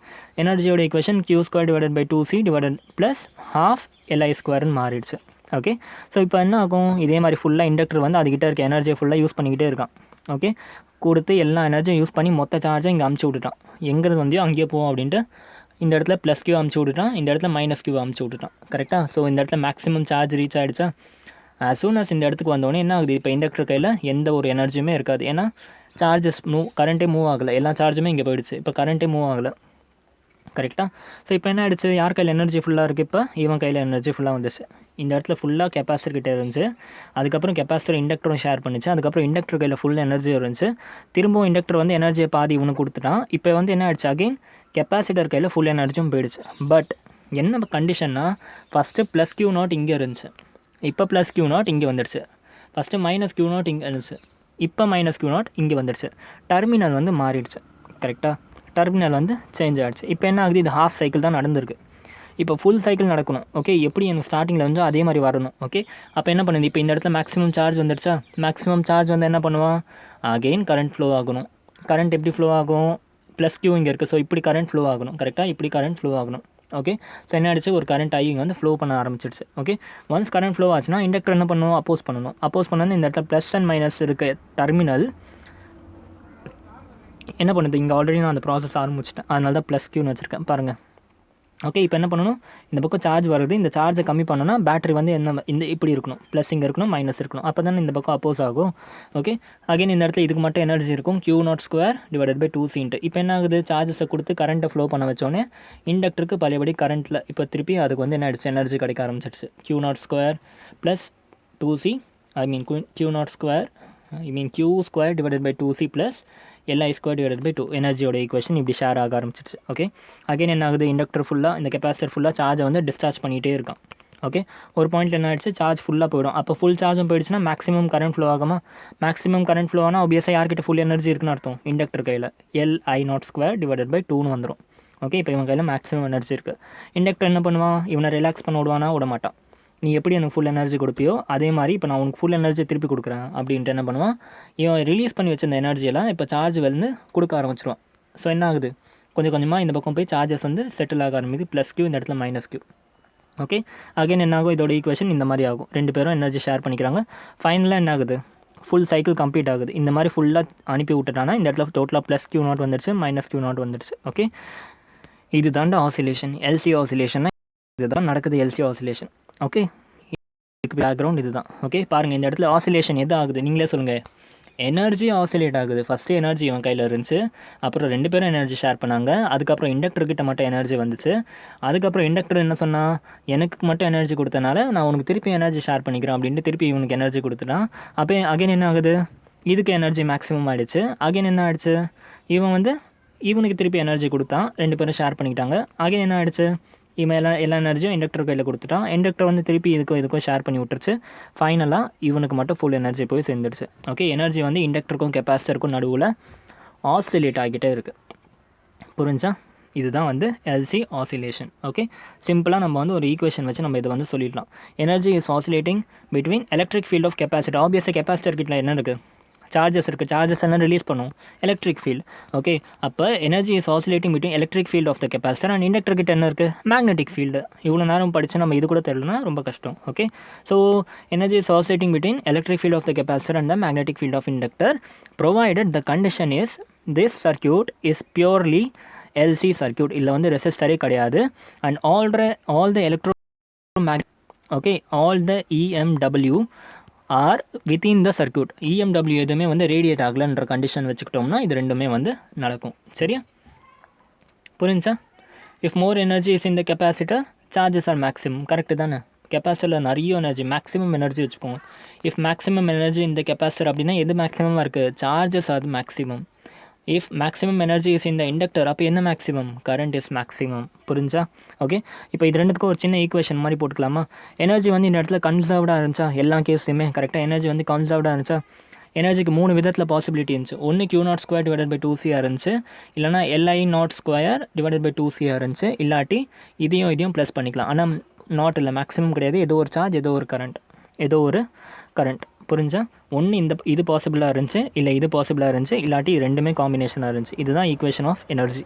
எனர்ஜியோட ஈக்குவேஷன் Q2/2C ப்ளஸ் ½ Li2ன்னு மாறிடுச்சு. ஓகே, ஸோ இப்போ என்ன ஆகும், இதே மாதிரி ஃபுல்லாக இண்டக்டர் வந்து அதுக்கிட்ட இருக்க எனர்ஜியை ஃபுல்லாக யூஸ் பண்ணிக்கிட்டே இருக்கான். ஓகே, கொடுத்து எல்லா எனர்ஜியும் யூஸ் பண்ணி மொத்த சார்ஜை இங்கே அமுச்சு விட்டுட்டான். எங்கிறது வந்தியோ அங்கேயே போவோம் அப்படின்ட்டு இந்த இடத்துல ப்ளஸ் Q அமுச்சு விட்டுட்டான், இந்த இடத்துல மைனஸ் Q அமுச்சு விட்டுட்டான். கரெக்டாக. ஸோ இந்த இடத்துல மேக்ஸிமம் சார்ஜ் ரீச் ஆகிடுச்சா. ஆஸ் சூன் அஸ் இந்த இடத்துக்கு வந்தோடனே என்ன ஆகுது, இப்போ இண்டக்டர் கையில் எந்த ஒரு எனர்ஜியுமே இருக்காது. ஏன்னா சார்ஜஸ் கரண்ட்டே மூவ் ஆகலை, எல்லா சார்ஜுமே இங்கே போயிடுச்சு. இப்போ கரண்ட்டே மூவ் ஆகலை. கரெக்டாக. ஸோ இப்போ என்ன ஆகிடுச்சு, யார் கையில் எனர்ஜி ஃபுல்லாக இருக்குது, இப்போ இவன் கையில் எனர்ஜி ஃபுல்லாக வந்துச்சு. இந்த இடத்துல ஃபுல்லாக கெப்பாசிட்டர் கிட்டே இருந்துச்சு. அதுக்கப்புறம் கெப்பாசிட்டர் இண்டக்டரும் ஷேர் பண்ணிச்சு. அதுக்கப்புறம் இண்டக்டர் கையில் ஃபுல் எனர்ஜி இருந்துச்சு. திரும்பவும் இண்டக்டர் வந்து எனர்ஜியை பாதி இவனுக்கு கொடுத்துட்டான். இப்போ வந்து என்ன ஆகிடுச்சு, அகெயின் கெப்பாசிட்டர் கையில் ஃபுல் எனர்ஜியும் போயிடுச்சு. பட் என்ன கண்டிஷன்னா, ஃபஸ்ட்டு ப்ளஸ் Q0 இங்கே இருந்துச்சு, இப்போ ப்ளஸ் Q0 இங்கே வந்துடுச்சு. ஃபஸ்ட்டு மைனஸ் Q0 இங்கே இருந்துச்சு, இப்போ மைனஸ் Q0 இங்கே வந்துடுச்சு. டெர்மினல் வந்து மாறிடுச்சு. கரெக்டாக. டெர்மினல் வந்து சேஞ்ச் ஆகிடுச்சு. இப்போ என்ன ஆகுது, இது ஹாஃப் சைக்கிள் தான் நடந்திருக்கு. இப்போ ஃபுல் சைக்கிள் நடக்கணும். ஓகே, எப்படி எனக்கு ஸ்டார்டிங்கில் வந்து அதே மாதிரி வரணும். ஓகே, அப்போ என்ன பண்ணுது, இப்போ இந்த இடத்துல மேக்ஸிமம் சார்ஜ் வந்துடுச்சா. மேக்ஸிமம் சார்ஜ் வந்து என்ன பண்ணுவான், அகெயின் கரண்ட் ஃப்ளோ ஆகணும். கரண்ட் எப்படி ஃப்ளோ ஆகும், ப்ளஸ் Q இங்கே இருக்குது. ஸோ இப்படி கரண்ட் ஃப்ளோ ஆகணும். கரெக்டாக, இப்படி கரண்ட் ஃப்ளோ ஆகணும். ஓகே, ஸோ என்ன ஆகிடுச்சு, ஒரு கரண்ட் ஆகி இங்கே வந்து ஃப்ளோ பண்ண ஆரம்பிச்சிடுச்சு. ஓகே, ஒன்ஸ் கரண்ட் ஃப்ளோ ஆச்சுன்னா இண்டக்டர் என்ன பண்ணுவோம், அப்போஸ் பண்ணணும். அப்போஸ் பண்ணது இந்த இடத்துல ப்ளஸ் அண்ட் மைனஸ் இருக்க டெர்மினல் என்ன பண்ணுது, இங்கே ஆல்ரெடி நான் அந்த ப்ராசஸ் ஆரம்பிச்சிட்டேன், அதனால தான் ப்ளஸ் Qன்னு வச்சுருக்கேன் பாருங்கள். ஓகே, இப்போ என்ன பண்ணணும், இந்த பக்கம் சார்ஜ் வருது, இந்த சார்ஜை கம்மி பண்ணணும்னா பேட்டரி வந்து இந்த இப்படி இருக்கணும், ப்ளஸ் இங்கே இருக்கணும், மைனஸ் இருக்கணும். அப்போ தானே இந்த பக்கம் அப்போஸ் ஆகும். ஓகே, அகைன் இந்த இடத்துல இதுக்கு மட்டும் எனர்ஜி இருக்கும், Q0² / 2C. இப்போ என்ன ஆகுது, சார்ஜஸை கொடுத்து கரண்ட்டை ஃப்ளோ பண்ண வச்சோன்னே இண்டக்டருக்கு பழையபடி கரண்ட்டில் இப்போ திருப்பி அதுக்கு வந்து என்ன ஆகிடுச்சு, எனர்ஜி கிடைக்க ஆரம்பிச்சிடுச்சு. Q0² + 2C, Q2 / 2C + Li2/2 எனர்ஜியோட equation இப்படி ஷேர் ஆக ஆரம்பிச்சிடுச்சு. ஓகே, அகைன் என்ன ஆகுது, இண்டக்டர் ஃபுல்லாக இந்த கெப்பாசிட்டர் ஃபுல்லாக சார்ஜை வந்து டிஸ்சார்ஜ் பண்ணிகிட்டே இருக்கான். ஓகே, ஒரு பாயிண்ட் என்ன ஆகிடுச்சு, சார்ஜ் ஃபுல்லாக போயிடும். அப்போ ஃபுல் சார்ஜும் போயிடுச்சுன்னா மேக்ஸிமம் கரண்ட் ஃப்ளோ ஆகுமா. மேக்ஸிமம் கரண்ட் ஃப்ளோ ஆனால் ஆப்வியஸாக யார்கிட்ட ஃபுல் எனர்ஜி இருக்குன்னு அர்த்தம், இண்டக்டர் கையில் Li02² / 2ன்னு வந்துடும். ஓகே, இப்போ இவன் கையில் மேக்ஸிமம் எனர்ஜி இருக்குது. இண்டக்டர் என்ன பண்ணுவான், இவனை ரிலாக்ஸ் பண்ண விடுவானா, விட மாட்டான். நீ எப்படி எனக்கு ஃபுல் எனர்ஜி கொடுப்பியோ அதே மாதிரி இப்போ நான் உனக்கு ஃபுல் எனர்ஜி திருப்பி கொடுக்குறேன் அப்படின்ட்டு என்ன பண்ணுவான், இவன் ரிலீஸ் பண்ணி வச்சிருந்த எனர்ஜியெல்லாம் இப்போ சார்ஜ் வந்து கொடுக்க ஆரம்பிச்சிருவான். ஸோ என்ன ஆகுது, கொஞ்சம் கொஞ்சமாக இந்த பக்கம் போய் சார்ஜஸ் வந்து செட்டில் ஆக ஆரம்பிக்குது. ப்ளஸ் Q இந்த இடத்துல மைனஸ் Q. ஓகே, அகைன் என்ன ஆகும், இதோட ஈக்குவேஷன் இந்த மாதிரி ஆகும். ரெண்டு பேரும் எனர்ஜி ஷேர் பண்ணிக்கிறாங்க. ஃபைனலாக என்ன ஆகுது, ஃபுல் சைக்கிள் கம்ப்ளீட் ஆகுது. இந்த மாதிரி ஃபுல்லாக அனுப்பி விட்டுட்டானா இந்த இடத்துல டோட்டலாக ப்ளஸ் Q0 வந்துடுச்சு, மைனஸ் Q0 வந்துடுச்சு. ஓகே, இது தாண்டா ஆசிலேஷன், எல்சி ஆசிலேஷன். இதுதான் நடக்குது, எல்சி ஆசிலேஷன். ஓகே, பேக்ரவுண்ட் இதுதான். ஓகே, பாருங்கள், இந்த இடத்துல ஆசிலேஷன் எது ஆகுது நீங்களே சொல்லுங்கள். எனர்ஜி ஆசிலேட் ஆகுது. ஃபஸ்ட்டு எனர்ஜி இவன் கையில் இருந்துச்சு, அப்புறம் ரெண்டு பேரும் எனர்ஜி ஷேர் பண்ணாங்க. அதுக்கப்புறம் இண்டக்டர்கிட்ட மட்டும் எனர்ஜி வந்துச்சு. அதுக்கப்புறம் இண்டக்டர் என்ன சொன்னால், எனக்கு மட்டும் எனர்ஜி கொடுத்தனால நான் உனக்கு திருப்பி எனர்ஜி ஷேர் பண்ணிக்கிறேன் அப்படின்ட்டு திருப்பி இவனுக்கு எனர்ஜி கொடுத்துட்டான். அப்போ அகைன் என்ன ஆகுது, இதுக்கு எனர்ஜி மேக்ஸிமம் ஆகிடுச்சு. அகைன் என்ன ஆகிடுச்சு, இவன் வந்து இவனுக்கு திருப்பி எனர்ஜி கொடுத்தான், ரெண்டு பேரும் ஷேர் பண்ணிக்கிட்டாங்க. அகைன் என்ன ஆகிடுச்சு, இவன் எல்லா எனர்ஜியும் இண்டக்டர் கையில் கொடுத்துட்டான். இண்டக்டர் வந்து திருப்பி இதுக்கும் ஷேர் பண்ணி விட்டுருச்சு. ஃபைனலாக இவனுக்கு மட்டும் ஃபுல் எனர்ஜி போய் சேர்ந்துடுச்சு. ஓகே, எனர்ஜி வந்து இண்டக்டருக்கும் கெப்பாசிட்டருக்கும் நடுவில் ஆசிலேட் ஆகிட்டே இருக்குது. புரிஞ்சா, இதுதான் வந்து எல்சி ஆசிலேஷன். ஓகே, சிம்பிளாக நம்ம வந்து ஒரு ஈக்குவேஷன் வச்சு நம்ம இதை வந்து சொல்லிடலாம். Energy is oscillating between electric field of capacitor. ஆப்வியஸாக கெப்பாசிட்டர் கிட்ட என்ன இருக்குது, சார்ஜஸ் இருக்குது. சார்ஜஸ் எல்லாம் ரிலீஸ் பண்ணும் எலக்ட்ரிக் ஃபீல்டு. ஓகே, அப்போ energy is oscillating between electric field of the capacitor and inductor கிட்ட என்ன இருக்குது, மேக்னெட்டிக் ஃபீல்டு. இவ்வளோ நேரம் படித்து நம்ம இது கூட தெரியலனா ரொம்ப கஷ்டம். Okay, so energy is oscillating between electric field of the capacitor and the magnetic field of inductor provided the condition is this circuit is purely LC circuit. இதில் வந்து ரெசிஸ்டரே கிடையாது. And all the electro okay, all the EMW are within the circuit. EMW எதுவுமே வந்து radiate ஆகலைன்ற condition வச்சுக்கிட்டோம்னா இது ரெண்டுமே வந்து நடக்கும். சரியா, புரிஞ்சா. If more energy is in the capacitor, charges are maximum. Correct தானே, கெப்பாசிட்டரில் நிறைய எனர்ஜி, மேக்ஸிமம் எனர்ஜி வச்சுக்கோங்க. இஃப் மேக்ஸிமம் எனர்ஜி இந்த கெப்பாசிட்டர் அப்படின்னா எது மேக்ஸிமமாக இருக்குது, சார்ஜஸ் அது maximum. If maximum energy is இந்த இண்டக்டர், அப்போ என்ன மேக்ஸிமம், கரண்ட் இஸ் மேக்ஸிமம். புரிஞ்சா. ஓகே, இப்போ இது ரெண்டுத்துக்கும் ஒரு சின்ன ஈக்குவேஷன் மாதிரி போட்டுக்கலாமா. எனர்ஜி வந்து இந்த இடத்துல கன்சர்வ்டாக இருந்துச்சா, எல்லா கேஸுமே கரெக்டாக எனர்ஜி வந்து கன்சர்வ்டாக இருந்துச்சா. எனர்ஜிக்கு 3 விதத்தில் பாசிபிலிட்டி இருந்துச்சு. ஒன்று Q0² டிவைடட் பை 2CR இருந்துச்சு, இல்லைனா Li02 டிவைடட் பை 2CR இருந்துச்சு, இல்லாட்டி இதையும் ப்ளஸ் பண்ணிக்கலாம். ஆனால் நாட் இல்லை, மேக்ஸிமம் கிடையாது. ஏதோ ஒரு சார்ஜ், ஏதோ ஒரு கரண்ட். புரிஞ்சா? ஒன்று இது பாசிபிளாக இருந்துச்சு, இல்லை இது பாசிபிளாக இருந்துச்சு, இல்லாட்டி ரெண்டுமே காம்பினேஷனாக இருந்துச்சு. இதுதான் ஈக்குவேஷன் ஆஃப் எனர்ஜி.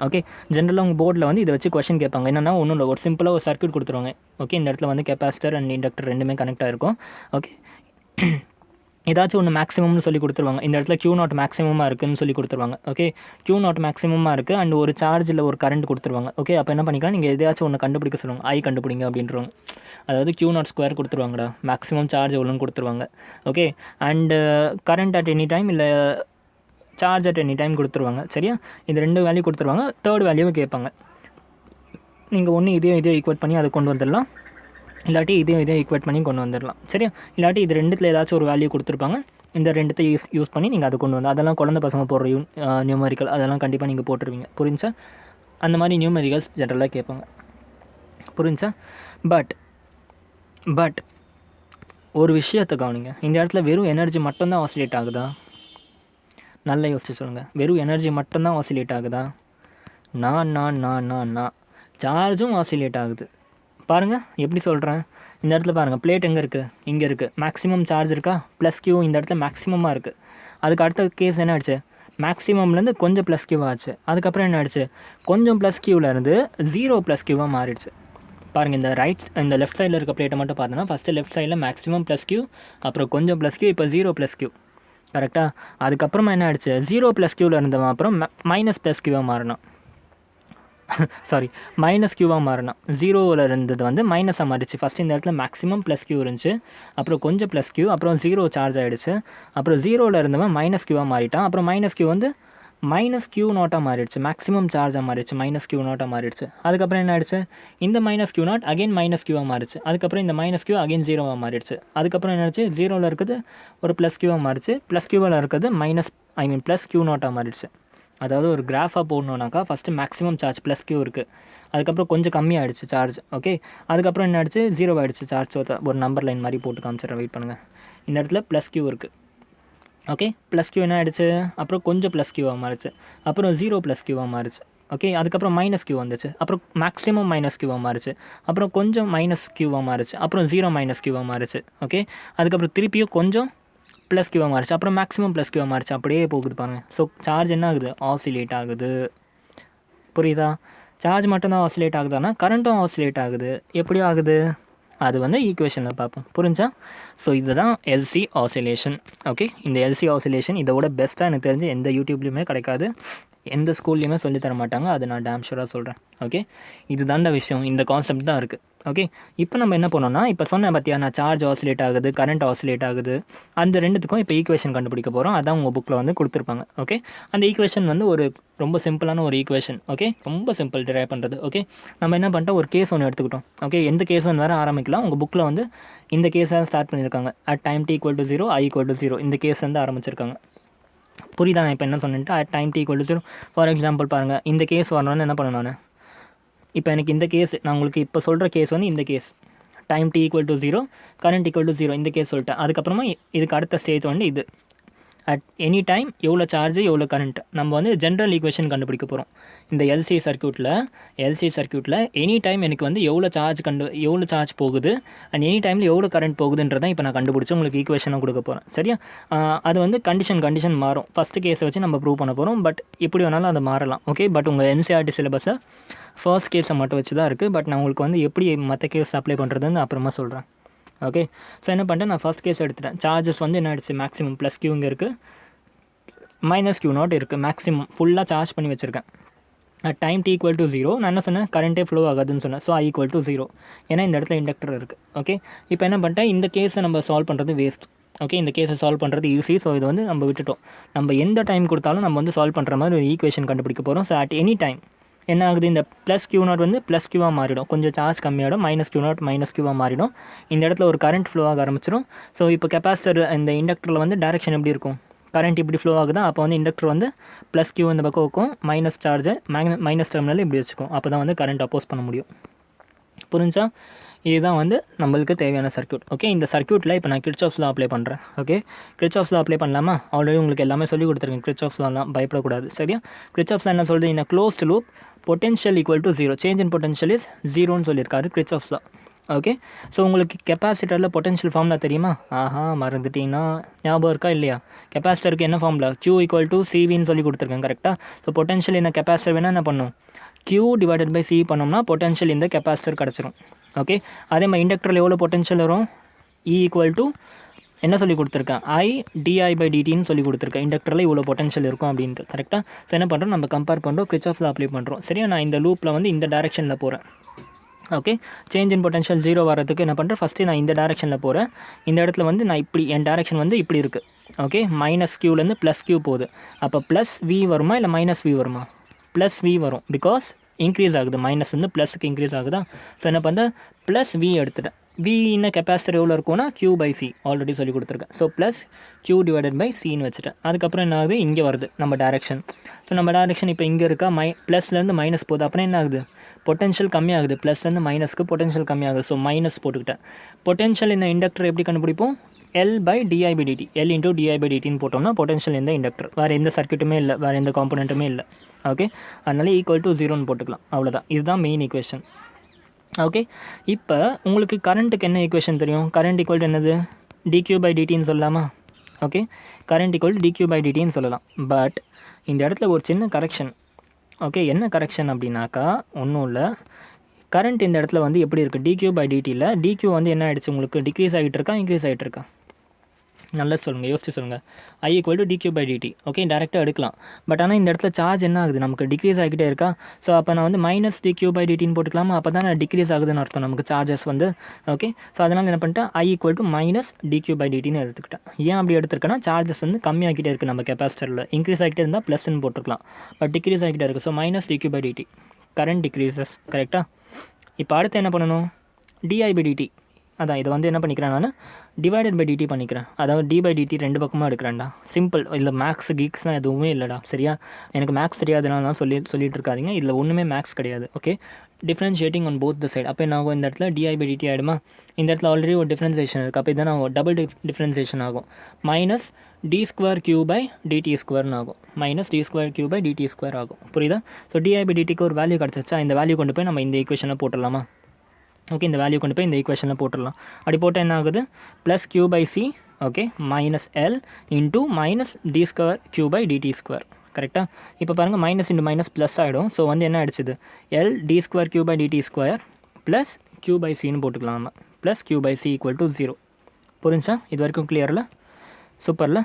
ஓகே, ஜென்ரலாக உங்கள் போர்டில் வந்து இதை வச்சு கொஷின் கேட்பாங்க. என்னென்னா ஒன்றும் இல்லை, ஒரு சிம்பிளாக ஒரு சர்க்யூட் கொடுத்துருவாங்க. ஓகே, இந்த இடத்துல வந்து கெப்பாசிட்டர் அண்ட் இண்டக்டர் ரெண்டுமே கனெக்ட் ஆகிருக்கும். ஓகே, ஏதாச்சும் ஒன்று மேக்ஸிமம்னு சொல்லி கொடுத்துருவாங்க. இந்த இடத்துல Q0 மேக்ஸிமமாக இருக்குதுன்னு சொல்லி கொடுத்துருவாங்க. ஓகே, Q0 மேக்ஸிமமாக இருக்குது அண்ட் ஒரு சார்ஜில் ஒரு கரண்ட் கொடுத்துருவாங்க. ஓகே, அப்போ என்ன பண்ணிக்கலாம், நீங்கள் எதாச்சும் ஒன்று கண்டுபிடிக்க சொல்லுவாங்க. I கண்டுபிடிங்க அப்படின்றவங்க. அதாவது Q0² கொடுத்துருவாங்கடா, மேக்ஸிமம் சார்ஜ் எவ்வளோன்னு கொடுத்துருவாங்க. Okay, and current at any time இல்லை சார்ஜ் அட் எனி டைம் கொடுத்துருவாங்க. சரியா? இது 2 வேல்யூ கொடுத்துருவாங்க. தேர்ட் வேல்யூவை கேட்பாங்க. நீங்கள் ஒன்று இதையும் ஈக்குவேட் பண்ணி அதை கொண்டு வந்துடலாம், இல்லாட்டி இதையும் ஈக்குவேட் பண்ணி கொண்டு வந்துடலாம். சரியா? இல்லாட்டி இது ரெண்டுத்தில் ஏதாச்சும் ஒரு வேல்யூ கொடுத்துருப்பாங்க. இந்த ரெண்டுத்தையும் யூஸ் பண்ணி நீங்கள் அதை கொண்டு வந்து, அதெல்லாம் குழந்தை பசங்க போடுற நியூமரிக்கல், அதெல்லாம் கண்டிப்பாக நீங்கள் போட்டுருவீங்க. புரிஞ்சா? அந்த மாதிரி நியூமரிக்கல்ஸ் ஜென்ரலாக கேட்பாங்க. புரிஞ்சா? பட் ஒரு விஷயத்தை கவனிங்க. இந்த இடத்துல வெறும் எனர்ஜி மட்டும்தான் ஆசிலேட் ஆகுதா? நல்லா யோசிச்சு சொல்லுங்கள். வெறும் எனர்ஜி மட்டும்தான் ஆசிலேட் ஆகுதா? நான் சார்ஜும் ஆசிலேட் ஆகுது. பாருங்கள் எப்படி சொல்கிறேன். இந்த இடத்துல பாருங்கள், பிளேட் எங்கே இருக்குது? இங்கே இருக்குது. மேக்ஸிமம் சார்ஜ் இருக்கா? +Q இந்த இடத்துல மேக்ஸிமமாக இருக்குது. அதுக்கு அடுத்த கேஸ் என்ன ஆயிடுச்சு? மேக்ஸிமம்லேருந்து கொஞ்சம் +Q ஆச்சு. அதுக்கப்புறம் என்ன ஆயிடுச்சு? கொஞ்சம் +Qலேருந்து 0 +Qவாக மாறிடுச்சு. பாருங்கள், இந்த லெஃப்ட் சைடில் இருக்க பிளேட்டை மட்டும் பார்த்தோன்னா, ஃபஸ்ட்டு லெஃப்ட் சைடில் மேக்ஸிமம் +Q, அப்புறம் கொஞ்சம் +Q, இப்போ 0 +Q. கரெக்டாக? அதுக்கப்புறமா என்ன ஆயிடுச்சு? 0 +Qவில் இருந்தவன் அப்புறம் -+Qவாக மாறினான். சாரி, -Qவாக மாறினான். 0வில் இருந்தது வந்து மைனஸாக மாறிடுச்சு. ஃபஸ்ட்டு இந்த இடத்துல மேக்ஸிமம் +Q இருந்துச்சு, அப்புறம் கொஞ்சம் +Q, அப்புறம் 0 சார்ஜ் ஆகிடுச்சு. அப்புறம் 0வில் இருந்தவன் -Qவாக மாறிட்டான். அப்புறம் -Q வந்து -Q0 மாறிடுச்சு. மேக்ஸிமம் சார்ஜாக மாறிடுச்சு, -Q0 மாறிடுச்சு. அதுக்கப்புறம் என்ன ஆயிடுச்சு? இந்த -Q0 அகைன் -Qவாக மாறிடுச்சு. அதுக்கப்புறம் இந்த -Q அகைன் 0வாக மாறிடுச்சு. அதுக்கப்புறம் என்ன ஆச்சு? 0வில் இருக்கிறது ஒரு +Qவாக மாறிடுச்சு. +Qவில் இருக்கிறது +Q0 மாறிடுச்சு. அதாவது ஒரு கிராஃபாக போடணுன்னாக்கா ஃபஸ்ட்டு மேக்ஸிமம் சார்ஜ் +Q இருக்குது, அதுக்கப்புறம் கொஞ்சம் கம்மியாகிடுச்சு சார்ஜ். ஓகே, அதுக்கப்புறம் என்ன ஆயிடுச்சு? 0 ஆகிடுச்சு சார்ஜ். ஒரு நம்பர் லைன் மாதிரி போட்டு காமிச்சிடறேன், வெயிட் பண்ணுங்கள். இந்த இடத்துல +Q இருக்குது. ஓகே, +Q என்ன ஆகிடுச்சு? அப்புறம் கொஞ்சம் +Qவாக மாறிச்சு, அப்புறம் 0 +Qவாக மாறிச்சு. ஓகே, அதுக்கப்புறம் -Q வந்துச்சு, அப்புறம் மேக்ஸிமம் -Qவாக மாறிச்சு, அப்புறம் கொஞ்சம் -Qவாக மாறிச்சு, அப்புறம் 0 -Qவாக மாறிச்சு. ஓகே, அதுக்கப்புறம் திருப்பியும் கொஞ்சம் +Qவாக மாறிச்சு, அப்புறம் மேக்ஸிமம் +Qவாக மாறிச்சு. அப்படியே போகுது பாருங்கள். ஸோ சார்ஜ் என்ன ஆகுது? ஆசிலேட் ஆகுது. புரியுதா? சார்ஜ் மட்டும்தான் ஆசிலேட் ஆகுதானா? கரண்ட்டும் ஆசிலேட் ஆகுது. எப்படி ஆகுது? அது வந்து ஈக்குவேஷனில் பார்ப்போம். புரிஞ்சா? ஸோ இதுதான் எல்சி ஆசிலேஷன். ஓகே, இந்த எல்சி ஆசிலேஷன் இதோட பெஸ்ட்டாக எனக்கு தெரிஞ்சு எந்த யூடியூப்லேயுமே கிடைக்காது, எந்த ஸ்கூல்லையுமே சொல்லித்தர மாட்டாங்க. அது நான் டேம் ஷூராக சொல்கிறேன். ஓகே, இது தாண்ட விஷயம், இந்த கான்செப்ட் தான் இருக்குது. ஓகே, இப்போ நம்ம என்ன பண்ணோம்னா, இப்போ சொன்னேன் பார்த்தியா, நான் சார்ஜ் ஆசிலேட் ஆகுது, கரண்ட் ஆசிலேட் ஆகுது, அந்த ரெண்டுத்துக்கும் இப்போ ஈக்குவேஷன் கண்டுபிடிக்க போகிறோம். அதான் உங்கள் புக்கில் வந்து கொடுத்துருப்பாங்க. ஓகே, அந்த ஈக்குவேஷன் வந்து ஒரு ரொம்ப சிம்பிளான ஒரு ஈக்குவேஷன். ஓகே, ரொம்ப சிம்பிள் டிரைவ் பண்ணுறது. ஓகே, நம்ம என்ன பண்ணிட்டோம், ஒரு கேஸ் ஒன்று எடுத்துக்கிட்டோம். ஓகே, எந்த கேஸ் ஒன்று வேறு ஆரம்பிக்கலாம். உங்கள் புக்கில் வந்து இந்த கேஸை ஸ்டார்ட் பண்ணியிருக்காங்க. அட் டைம் t = 0, I = 0 இந்த கேஸ் வந்து ஆரம்பிச்சிருக்காங்க. புரியுதா நான் இப்போ என்ன சொன்னேன்ட்டு? At time t = 0. For example பாருங்கள், இந்த கேஸ் வரணும்னு என்ன பண்ணணும் நான்? இப்போ எனக்கு இந்த கேஸ், நான் உங்களுக்கு இப்போ சொல்கிற கேஸ் வந்து இந்த கேஸ், டைம் t = 0, கரண்ட் = 0 இந்த கேஸ் சொல்லிட்டேன். அதுக்கப்புறமா இதுக்கு அடுத்த ஸ்டேஜ் வந்து இது, அட் எனி டைம் எவ்வளோ சார்ஜ் எவ்வளோ கரண்ட், நம்ம வந்து ஜென்ரல் ஈக்குவேஷன் கண்டுபிடிக்க போகிறோம். இந்த எல்சி சர்க்யூட்டில் எனி டைம் எனக்கு வந்து எவ்வளோ சார்ஜ் போகுது அண்ட் எனி டைமில் எவ்வளோ கரண்ட் போகுதுன்றதான் இப்போ நான் கண்டுபிடிச்சி உங்களுக்கு ஈக்குவேஷனாக கொடுக்க போகிறேன். சரியா? அது வந்து கண்டிஷன் மாறும். ஃபஸ்ட்டு கேஸை வச்சு நம்ம ப்ரூவ் பண்ண போகிறோம். பட் எப்படி வேணாலும் அது மாறலாம். ஓகே, பட் உங்கள் என்சிஆர்டி சிலபஸை ஃபர்ஸ்ட் கேஸை மட்டும் வச்சு தான் இருக்குது. பட் நான் உங்களுக்கு வந்து எப்படி மற்ற கேஸ் அப்ளை பண்ணுறதுன்னு அப்புறமா சொல்கிறேன். ஓகே, ஸோ என்ன பண்ணிட்டேன், நான் ஃபஸ்ட் கேஸ் எடுத்துட்டேன். சார்ஜஸ் வந்து என்ன ஆகிடுச்சு? மேக்ஸிமம் +Q இங்கே இருக்குது, -Q0 இருக்குது. மேக்ஸிமம் ஃபுல்லாக சார்ஜ் பண்ணி வச்சுருக்கேன். Time t = 0. நான் என்ன சொன்னேன்? கரண்ட்டே ஃப்ளோ ஆகாதுன்னு சொன்னேன். ஸோ I = 0, ஏன்னா இந்த இடத்துல இண்டக்டர் இருக்குது. ஓகே, இப்போ என்ன பண்ணிட்டேன், இந்த கேஸை நம்ம சால்வ் பண்ணுறது வேஸ்ட். ஓகே, இந்த கேஸை சால்வ் பண்ணுறது ஈஸி. ஸோ இது வந்து நம்ம விட்டுட்டோம். நம்ம எந்த டைம் கொடுத்தாலும் நம்ம வந்து சால்வ் பண்ணுற மாதிரி ஒரு ஈக்குவேஷன் கண்டுபிடிக்க போகிறோம். ஸோ அட் எனி டைம் என்ன ஆகுது, இந்த +Q0 வந்து +Qவாக மாறிடும், கொஞ்சம் சார்ஜ் கம்மியாகிடும், -Q0 -Qவாக மாறிடும். இந்த இடத்துல ஒரு கரண்ட் ஃப்ளோ ஆக ஆரம்பிச்சிடும். ஸோ இப்போ கெப்பாசிட்டர் இந்த இண்டக்டரில் வந்து டைரெக்ஷன் எப்படி இருக்கும்? கரண்ட் இப்படி ஃப்ளோ ஆகுதா, அப்போ வந்து இண்டக்டர் வந்து +Q இந்த பக்கம் இருக்கும், மைனஸ் சார்ஜை மைனஸ் டெர்மினல் இப்படி வச்சுக்கும். அப்போ தான் வந்து கரண்ட் அப்போஸ் பண்ண முடியும். புரிஞ்சா? இதுதான் வந்து நம்மளுக்கு தேவையான சர்க்யூட். ஓகே, இந்த சர்க்யூட்டில் இப்போ நான் கிர்ச்சாஃப்ஸ் லா அப்ளை பண்ணுறேன். ஓகே, கிர்ச்சாஃப்ஸ் லா அப்ளை பண்ணலாமா? ஆல்ரெடி உங்களுக்கு எல்லாமே சொல்லி கொடுத்துருக்கேன். கிர்ச்சாஃப்ஸ் லாலாம் பயப்படக்கூடாது. சரியா? கிர்ச்சாஃப்ஸ் லா என்ன சொல்லுது? In closed loop potential equal to 0, change in potential is 0ன்னு சொல்லியிருக்காரு கிர்ச்சாஃப்ஸ் லா. ஓகே, ஸோ உங்களுக்கு கெப்பாசிட்டரில் பொட்டென்ஷியல் ஃபார்முலா தெரியுமா? மறந்துட்டிங்கன்னா ஞாபகம் இருக்கா இல்லையா? கெப்பாசிட்டருக்கு என்ன ஃபார்முலா? Q ஈக்குவல் டு சிவின்னு சொல்லி கொடுத்துருக்கேன். கரெக்டாக? ஸோ பொட்டென்ஷியல் என்ன கெப்பாசிட்டர் வேணால் என்ன பண்ணும்? Q டிவைடட் பை C பண்ணோம்னா பொட்டென்ஷியல் இந்த கெப்பாசிட்டர் கிடச்சிரும். ஓகே, அதே மாதிரி இண்டக்டரில் எவ்வளோ பொட்டென்ஷியல் வரும்? E ஈக்குவல் டு என்ன சொல்லி கொடுத்துருக்கேன்? I/dI/dtன்னு சொல்லி கொடுத்துருக்கேன். இண்டக்டரில் இவ்வளோ பொட்டென்ஷியல் இருக்கும் அப்படின்ட்டு. கரெக்டாக? ஸோ என்ன பண்ணுறோம்? நம்ம கம்பேர் பண்ணுறோம், கிர்ச்சாஃப்ஸ் லா அப்ளை பண்ணுறோம். சரியா? நான் இந்த லூப்பில் வந்து இந்த டைரெக்ஷனில் போகிறேன். ஓகே, சேஞ்ச் இன் பொட்டென்ஷியல் 0 வரதுக்கு என்ன பண்ணுறேன்? ஃபஸ்ட்டு நான் இந்த டேரெக்ஷனில் போகிறேன். இந்த இடத்துல வந்து நான் இப்படி என் டேரெக்ஷன் வந்து இப்படி இருக்குது. ஓகே, மைனஸ் க்யூலேருந்து ப்ளஸ் க்யூ போகுது. அப்போ ப்ளஸ் வி வருமா இல்லை மைனஸ் வி வருமா? ப்ளஸ் வி வரும். பிகாஸ் இன்க்ரீஸ் ஆகுது. மைனஸ் வந்து ப்ளஸுக்கு இன்க்ரீஸ் ஆகுதா? ஸோ என்ன பண்ணுறேன்? ப்ளஸ் வி எடுத்துட்டேன். வி இன்னும் கெப்பாசிட்டர் எவ்வளோ இருக்கும்னா Q/C ஆல்ரெடி சொல்லி கொடுத்துருக்கேன். So plus Q divided by சின்னு வச்சுட்டேன். அதுக்கப்புறம் என்ன ஆகுது? இங்கே வருது நம்ம டேரெக்ஷன். ஸோ நம்ம டேரெக்ஷன் இப்போ இங்கே இருக்கா? ப்ளஸ்லேருந்து மைனஸ் போகுது. அப்புறம் என்ன ஆகுது? பொட்டென்ஷியல் கம்மியாகுது. ப்ளஸ்லேருந்து மைனஸ்க்கு பொட்டென்ஷியல் கம்மியாகுது. ஸோ மைனஸ் போட்டுக்கிட்டேன். பொட்டென்ஷியல் இந்த இண்டக்டர் எப்படி கண்டுபிடிப்போம்? L/dI/dt, L இன்டூ dI/dtன்னு போட்டோம்னா பொட்டென்ஷியல் இந்த இண்டக்டர். வேறு எந்த சர்க்யூட்டுமே இல்லை, வேறு எந்த காம்பனண்ட்டுமே இல்லை. ஓகே, அதனால ஈக்குவல் டு 0ன்னு போட்டுக்கலாம். அவ்வளோதான். இதுதான் மெயின் ஈக்குவேஷன். ஓகே, இப்போ உங்களுக்கு கரண்ட்டுக்கு என்ன ஈக்குவேஷன் தெரியும்? கரண்ட் ஈக்குவல் டு என்னது? dQ/dtன்னு சொல்லலாமா? ஓகே, கரண்ட் ஈக்குவல் டு dQ/dtன்னு சொல்லலாம். பட் இந்த இடத்துல ஒரு சின்ன கரெக்ஷன். ஓகே, என்ன கரெக்ஷன் அப்படின்னாக்கா ஒன்றும் இல்லை. கரண்ட் இந்த இடத்துல வந்து எப்படி இருக்குது? dQ/dtயில் dQ வந்து என்ன ஆகிடுச்சு உங்களுக்கு? டிக்ரீஸ் ஆகிட்டு இருக்கா, இன்க்ரீஸ் ஆகிட்டு இருக்கா? நல்லா சொல்லுங்கள், யோசிச்சு சொல்லுங்கள். I equal to dQ/dt. Okay, டேரெக்டாக எடுக்கலாம். பட் ஆனால் இந்த இடத்துல சார்ஜ் என்ன ஆகுது? நமக்கு டிக்ரீஸ் ஆகிட்டே இருக்கா? ஸோ அப்போ நான் வந்து மைனஸ் dQ/dtன்னு போட்டுக்கலாமா? அப்போ தான் டிக்ரீஸ் ஆகுதுன்னு அர்த்தம் நமக்கு சார்ஜஸ் வந்து. ஓகே, ஸோ அதனால் என்ன பண்ணிட்டேன்? I ஈக்குவல் டு மைனஸ் dQ/dtன்னு எடுத்துக்கிட்டேன். ஏன் அப்படி எடுத்துருக்கேன்னா சார்ஜஸ் வந்து கம்மியாகிட்டே இருக்குது நம்ம கெப்பாசிட்டரில். இன்க்ரீஸ் ஆகிட்டே இருந்தால் ப்ளஸ்ன்னு போட்டுருக்கலாம். பட் டிக்ரீஸ் ஆகிட்டே இருக்குது. So minus dQ/dt. Current decreases. கரெக்டாக? இப்போ அடுத்து என்ன பண்ணணும்? dI/dt. அதான் இதை வந்து என்ன பண்ணிக்கிறேன்? நான் டிவைடட் பை dt பண்ணிக்கிறேன். அதாவது d/dt ரெண்டு பக்கமாக எடுக்கிறேன்டா. சிம்பிள். இல்லை மேக்ஸ் கீக்ஸ்லாம் எதுவுமே இல்லைடா. சரியா? எனக்கு மேக்ஸ் தெரியாதுனால சொல்லிட்டு இருக்காதிங்க. இதில் ஒன்றுமே மேக்ஸ் கிடையாது. Okay, differentiating on both the side. அப்போ என்ன ஆகும்? இந்த இடத்துல dI/dt ஆகிடுமா? இந்த இடத்துல ஆல்ரெடி ஒரு டிஃப்ரென்சேஷன் இருக்குது. அப்போ இதான் டபுள் டிஃப்ரென்சேஷன் ஆகும். மைனஸ் d²q/dt² ஆகும். மைனஸ் d²q/dt² ஆகும். புரியுதா? ஸோ dI/dtக்கு ஒரு வேல்யூ கிடச்சிச்சா? இந்த வேல்யூ கொண்டு போய் நம்ம இந்த ஈக்குவேஷனில் போட்டுடலாமா? ஓகே, இந்த வேல்யூ கொண்டு போய் இந்த ஈக்குவேஷனில் போட்டுடலாம். அப்படி போட்டால் என்ன ஆகுது? Plus Q/C, okay, minus L into minus d²q/dt². கரெக்டாக? இப்போ பாருங்கள், மைனஸ் இன்ட்டு மைனஸ் ப்ளஸ் ஆகிடும். ஸோ வந்து என்ன ஆகிடுச்சிது? L d²q/dt² ப்ளஸ் Q/Cன்னு போட்டுக்கலாம் நம்ம. Plus Q/C equal to 0. புரிஞ்சா? இது வரைக்கும் கிளியரில்? சூப்பரில்?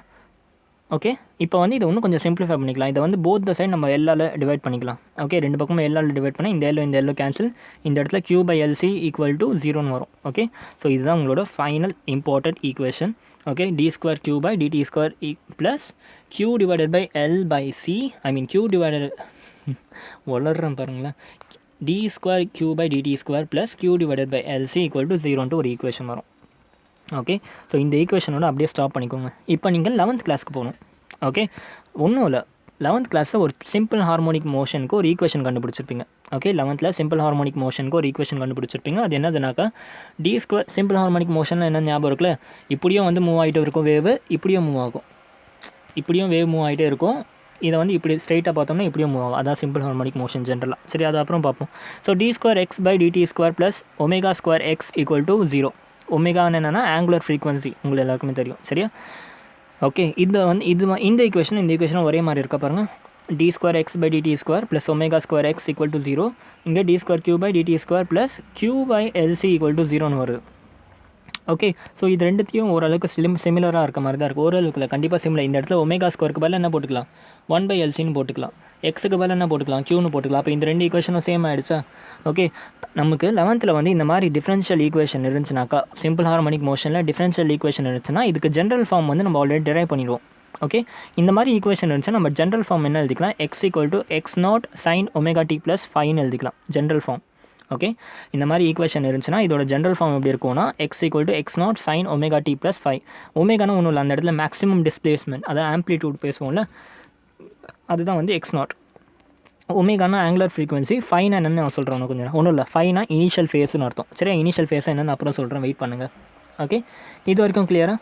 ஓகே, இப்போ வந்து இதை இன்னும் கொஞ்சம் சிம்பிளிஃபை பண்ணிக்கலாம். இதை வந்து போத் த சைடு நம்ம L-ஆல் டிவைட் பண்ணிக்கலாம். ஓகே, ரெண்டு பக்கமும் L-ஆல் டிவைட் பண்ணி இந்த எல்லோ கேன்சல். இந்த இடத்துல Q/LC ஈக்குவல் டு 0ன்னு வரும். ஓகே, ஸோ இதுதான் உங்களோட final important equation. Okay, d²q/dt² plus Q divided by L/C, Q divided வளர்றேன் பாருங்களேன், d²q/dt² plus Q divided by LC equal to 0ன்ட்டு ஒரு ஈக்குவேஷன் வரும். ஓகே, ஸோ இந்த ஈக்குவேஷனோட அப்படியே ஸ்டாப் பண்ணிக்கோங்க. இப்போ நீங்கள் 11th கிளாஸ்க்கு போகணும். ஓகே, ஒன்றும் இல்லை. 11th கிளாஸில் ஒரு சிம்பிள் ஹார்மோனிக் மோஷனுக்கு ஒரு ஈக்குவேஷன் கண்டுபிடிச்சிருப்பீங்க. ஓகே, 11th சிம்பிள் ஹார்மோனிக் மோஷனுக்கு ஒரு ஈக்குவேஷன் கண்டுபிடிச்சிருப்பீங்க. அது என்னதுனாக்கா d² சிம்பிள் ஹார்மோனிக் மோஷனில் என்ன ஞாபகம் இருக்குல்ல? இப்படியும் வந்து மூவ் ஆகிட்டே இருக்கும் வேவு, இப்படியும் மூவ் ஆகும். இப்படியும் வேவ் மூவ் ஆகிட்டே இருக்கும். இதை வந்து இப்படி ஸ்ட்ரைட்டாக பார்த்தோம்னா இப்படியும் மூவ் ஆகும். அதான் சிம்பிள் ஹார்மோனிக் மோஷன் ஜென்ரலாக. சரி, அது அப்புறம் பார்ப்போம். So d²x/dt² plus ω²x equal to 0. ஒமேகான்னு என்னென்னா ஆங்குலர் ஃப்ரீக்வன்சி, உங்களுக்கு எல்லாருக்குமே தெரியும். சரியா? ஓகே, இந்த ஈக்குவேஷனும் ஒரே மாதிரி இருக்கா பாருங்கள். d²x/dt² plus ω²x equal to 0. இங்கே d²q/dt² plus Q/LC equal to 0ன்னு வருது. ஓகே, ஸோ இது ரெண்டுத்தையும் ஓரளவுக்கு சிமிலராக இருக்க மாதிரி தான் இருக்குது. ஓரளவுக்கு இல்லை, கண்டிப்பாக சிமிலர். இந்த இடத்துல ω² பதில் என்ன போட்டுக்கலாம்? 1/LCன்னு போட்டுக்கலாம். எக்ஸுக்கு பதில் என்ன போட்டுக்கலாம்? Qன்னு போட்டுக்கலாம். அப்போ இந்த ரெண்டு ஈக்குவேஷனும் சேம் ஆகிடுச்சா? ஓகே, நமக்கு 11th வந்து இந்த மாதிரி டிஃப்ரென்ஷியல் ஈக்குவேஷன் இருந்துச்சுனாக்கா, சிம்பிள் ஹார்மோனிக் மோஷனில் டிஃப்ரென்ஷியல் ஈக்குவேஷன் இருந்துச்சுன்னா இதுக்கு ஜென்ரல் ஃபார்ம் வந்து நம்ம ஆல்ரெடி டெரைவ் பண்ணிடுவோம். ஓகே, இந்த மாதிரி ஈக்குவேஷன் இருந்துச்சுன்னா நம்ம ஜென்ரல் ஃபார்ம் என்ன எழுதிக்கலாம்? x equal to x0 sin ωt + φன்னு எழுதிக்கலாம், ஜென்ரல் ஃபார்ம். ஓகே, இந்த மாதிரி ஈக்குவேஷன் இருந்துச்சுன்னா இதோட ஜென்ரல் ஃபார்ம் எப்படி இருக்கும்னா x equal to x0 sin ωt + φ. ஒமேகானா ஒன்றும் இல்லை, அந்த இடத்துல மேக்ஸிமம் டிஸ்பிளேஸ்மெண்ட், அதாவது ஆம்ப்ளிடியூட் பேசுவோம்ல, அதுதான் வந்து x0. ஒமேகானா ஆங்குலர் ஃப்ரீக்வன்சி, ஃபைனா என்னென்னு நான் சொல்கிறேன் உனக்கு கொஞ்சம். ஒன்றும் இல்லை, ஃபைனா இனிஷியல் ஃபேஸ்னு அர்த்தம். சரியா, இனிஷியல் ஃபேஸை என்னென்னு அப்புறம் சொல்கிறேன், வெயிட் பண்ணுங்கள். ஓகே, இது வரைக்கும் கிளியராக?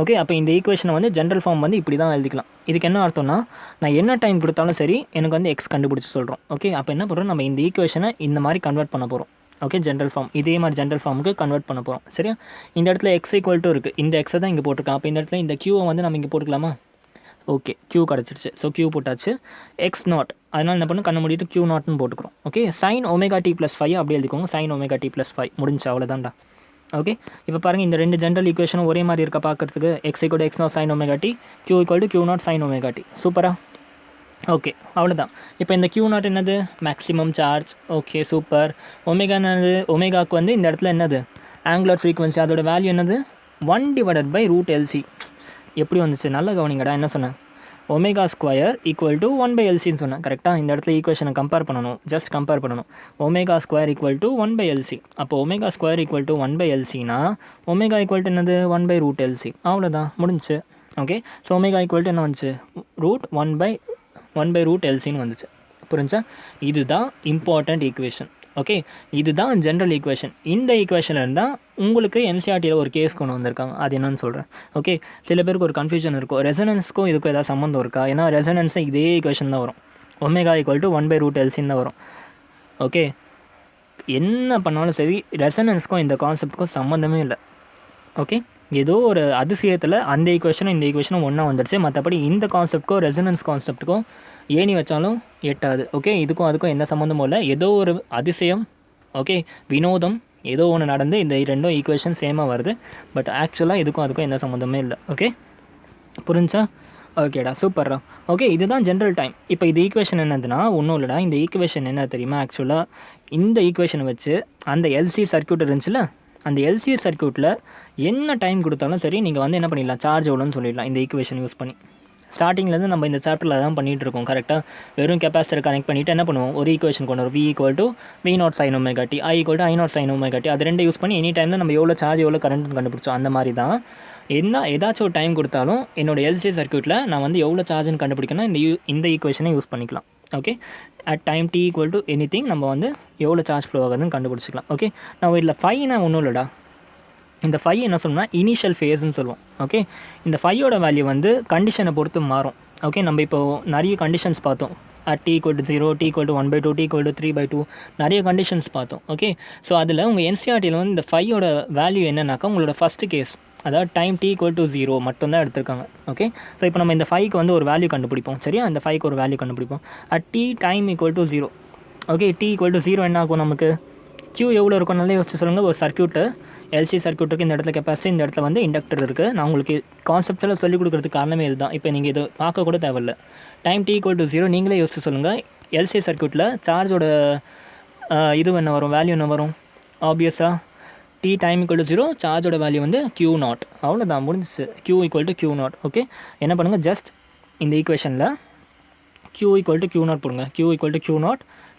ஓகே, அப்போ இந்த ஈக்குவேஷனை வந்து ஜென்ரல் ஃபார்ம் வந்து இப்படி தான் எழுதிக்கலாம். இதுக்கு என்ன அர்த்தம்னா, நான் என்ன டைம் கொடுத்தாலும் சரி எனக்கு வந்து எக்ஸ் கண்டுபிடிச்சி சொல்கிறோம். ஓகே, அப்போ என்ன பண்ணுறோம், நம்ம இந்த ஈக்குவேஷனை இந்த மாதிரி கன்வெர்ட் பண்ண போகிறோம். ஓகே, ஜென்ரல் ஃபார்ம் இதே மாதிரி ஜென்ரல் ஃபார்முக்கு கன்வெர்ட் பண்ண போகிறோம். சரியா, இந்த இடத்துல எக்ஸ் ஈக்குவல் டு இருக்குது, இந்த எக்ஸை தான் இங்கே போட்டிருக்கேன். அப்போ இந்த இடத்துல இந்த கியூவை வந்து நம்ம இங்கே போட்டுக்கலாமா? ஓகே, க்யூ கிடச்சிருச்சு. ஸோ க்யூ போட்டாச்சு, எக்ஸ் நாட், அதனால் என்ன பண்ணணும், கண்ணை மூடிட்டு க்யூ நாட்னு போட்டுக்கிறோம். Okay, sine omega T plus 5 அப்படி எழுதிக்கோங்க, சைன் ஒமேகா டி ப்ளஸ் 5 முடிஞ்சு, அவ்வளோதான்டா. ஓகே, இப்போ பாருங்கள், இந்த ரெண்டு ஜென்ரல் ஈக்குவேஷனும் ஒரே மாதிரி இருக்க பார்க்குறதுக்கு. X equal to X naught sine omega T, Q equal to Q naught sine omega T. சூப்பரா? ஓகே, அவ்வளோதான். இப்போ இந்த க்யூ நாட் என்னது, maximum charge. Okay, super. Omega என்னது, ஒமேகாவுக்கு வந்து இந்த இடத்துல என்னது, ஆங்குலர் ஃப்ரீக்வன்சி, அதோட வேல்யூ என்னது, 1/√LC. எப்படி வந்துச்சு, நல்ல கவனிங்கடா. என்ன சொன்னேன், ஒமேகா ஸ்கொயர் ஈக்குவல் டு 1/LCன்னு சொன்னேன். கரெக்டாக, இந்த இடத்துல ஈக்குவேஷனை கம்பேர் பண்ணணும், ஜஸ்ட் கம்பேர் பண்ணணும். Omega square equal to 1/LC. அப்போ ஒமேகா ஸ்கொயர் ஈக்குவல் டு 1/LCனா ஒமேகா ஈக்குவல் டு என்னது, 1/√LC. அவ்வளோதான், முடிஞ்சிச்சு. Okay, so omega equal to என்ன வந்துச்சு, ரூட் 1/√LCன்னு வந்துச்சு. புரிஞ்சா? இதுதான் இம்பார்ட்டண்ட் ஈக்குவேஷன். ஓகே, இதுதான் ஜென்ரல் ஈக்குவேஷன். இந்த ஈக்குவேஷனில் இருந்தால் உங்களுக்கு என்சிஆர்டியில் ஒரு கேஸ் கொண்டு வந்திருக்காங்க, அது என்னன்னு சொல்கிறேன். ஓகே, சில பேருக்கு ஒரு கன்ஃபியூஷன் இருக்கும், ரெசனன்ஸ்க்கும் இதுக்கும் ஏதாவது சம்மந்தம் இருக்கா? ஏன்னா ரெசனன்ஸும் இதே ஈக்குவேஷன் தான் வரும், ஒமேகா ஈக்குவல் டு 1/√LCன்னு தான் வரும். ஓகே, என்ன பண்ணாலும் சரி ரெசனன்ஸ்க்கும் இந்த கான்செப்ட்டுக்கும் சம்மந்தமே இல்லை. ஓகே, ஏதோ ஒரு அதிசயத்தில் அந்த ஈக்குவேஷனும் இந்த ஈக்குவேஷனும் ஒன்றா வந்துடுச்சு. மற்றபடி இந்த கான்செப்ட்டுக்கும் ரெசனன்ஸ் கான்செப்ட்டுக்கும் ஏணி வச்சாலும் எட்டாது. ஓகே, இதுக்கும் அதுக்கும் எந்த சம்மந்தமும் இல்லை, ஏதோ ஒரு அதிசயம், ஓகே, வினோதம், ஏதோ ஒன்று நடந்து இந்த ரெண்டும் ஈக்குவேஷன் சேமாக வருது. பட் ஆக்சுவலாக இதுக்கும் அதுக்கும் எந்த சம்மந்தமே இல்லை. ஓகே, புரிஞ்சா? ஓகேடா, சூப்பர்ரா. ஓகே, இதுதான் ஜென்ரல் டைம். இப்போ இது ஈக்குவேஷன் என்னதுன்னா ஒன்றும் இல்லைடா, இந்த ஈக்குவேஷன் என்ன தெரியுமா, ஆக்சுவலாக இந்த ஈக்குவேஷனை வச்சு அந்த எல்சி சர்க்யூட் இருந்துச்சுல, அந்த எல்சி சர்க்யூட்டில் என்ன டைம் கொடுத்தாலும் சரி நீங்கள் வந்து என்ன பண்ணிடலாம், சார்ஜ் எவ்வளோன்னு சொல்லிடலாம் இந்த ஈக்குவேஷன் யூஸ் பண்ணி. ஸ்டார்டிங்லேருந்து நம்ம இந்த சாப்டரில் தான் பண்ணிகிட்டு இருக்கோம். கரெக்டாக, வெறும் கெப்பாசிட்டர் கனெக்ட் பண்ணிவிட்டு என்ன பண்ணுவோம், ஒரு ஈக்குவேஷன் கொண்டு வரும், V equal to V0 sin omega t, I equal to I0 sin omega t. அது ரெண்டு யூஸ் பண்ணி எனி டைமில் நம்ம எவ்வளோ சார்ஜ் எவ்வளோ கரண்ட் கண்டுபிடிச்சோம். அந்த மாதிரி தான் ஏதாச்சும் ஒரு டைம் கொடுத்தாலும் என்னோட எல்சி சர்க்யூட்டில் நான் வந்து எவ்வளோ சார்ஜ்னு கண்டுபிடிக்கணும், இந்த ஈக்குவேஷனை யூஸ் பண்ணிக்கலாம். Okay, at time t equal to anything நம்ம வந்து எவ்வளோ சார்ஜ் ஃப்ளோ ஆகுதுன்னு கண்டுபிடிச்சிக்கலாம். ஓகே, நான் இதில் 5னா ஒன்றும் இல்லைடா, இந்த 5 என்ன சொல்லணும்னா இனிஷியல் ஃபேஸ்ன்னு சொல்லுவோம். ஓகே, இந்த 5ஓட வேல்யூ வந்து கண்டிஷனை பொறுத்து மாறும். ஓகே, நம்ம இப்போது நிறைய கண்டிஷன்ஸ் பார்த்தோம், t equal to 0, t equal to 1/2, t equal to 3/2, நிறைய கண்டிஷன்ஸ் பார்த்தோம். ஓகே, ஸோ அதில் உங்கள் என்சிஆர்டியில் வந்து இந்த 5ஓட வேல்யூ என்னன்னாக்கா உங்களோட ஃபஸ்ட்டு கேஸ், அதாவது டைம் t ஈக்குவல் டு 0 மட்டும்தான் எடுத்திருக்காங்க. ஓகே, ஸோ இப்போ நம்ம இந்த 5க்கு வந்து ஒரு வேல்யூ கண்டுபிடிப்போம். சரியா, இந்த 5க்கு ஒரு வேல்யூ கண்டுபிடிப்போம் at t time equal to 0. Okay, t equal to 0 என்ன ஆகும் நமக்கு, Q எவ்வளோ இருக்கும் நல்லா யோசிச்சு சொல்லுங்கள். ஒரு சர்க்யூட்டு, எல்சி சர்க்யூட்டுக்கு இந்த இடத்துல கெப்பாசிட்டி, இந்த இடத்துல வந்து இண்டக்டர் இருக்குது. நான் உங்களுக்கு கான்செப்ட்ஸில் சொல்லிக் கொடுக்குறதுக்கு காரணமே இதுதான். இப்போ நீங்கள் இது பார்க்க கூட தேவையில்லை, டைம் t ஈக்குவல் டு 0 நீங்களே யோசிச்சு சொல்லுங்கள். எல்சி சர்க்யூட்டில் சார்ஜோட இது என்ன வரும், வேல்யூ என்ன வரும், ஆப்வியஸாக t டைம் ஈக்குவல் டு 0, சார்ஜோட வேல்யூ வந்து Q0. அவ்வளோதான், முடிஞ்சிச்சு. Q equal to Q0. Okay, என்ன பண்ணுங்கள், ஜஸ்ட் இந்த ஈக்குவேஷனில் Q ஈக்குவல் டு Q0 போடுங்க, Q equal to Q0,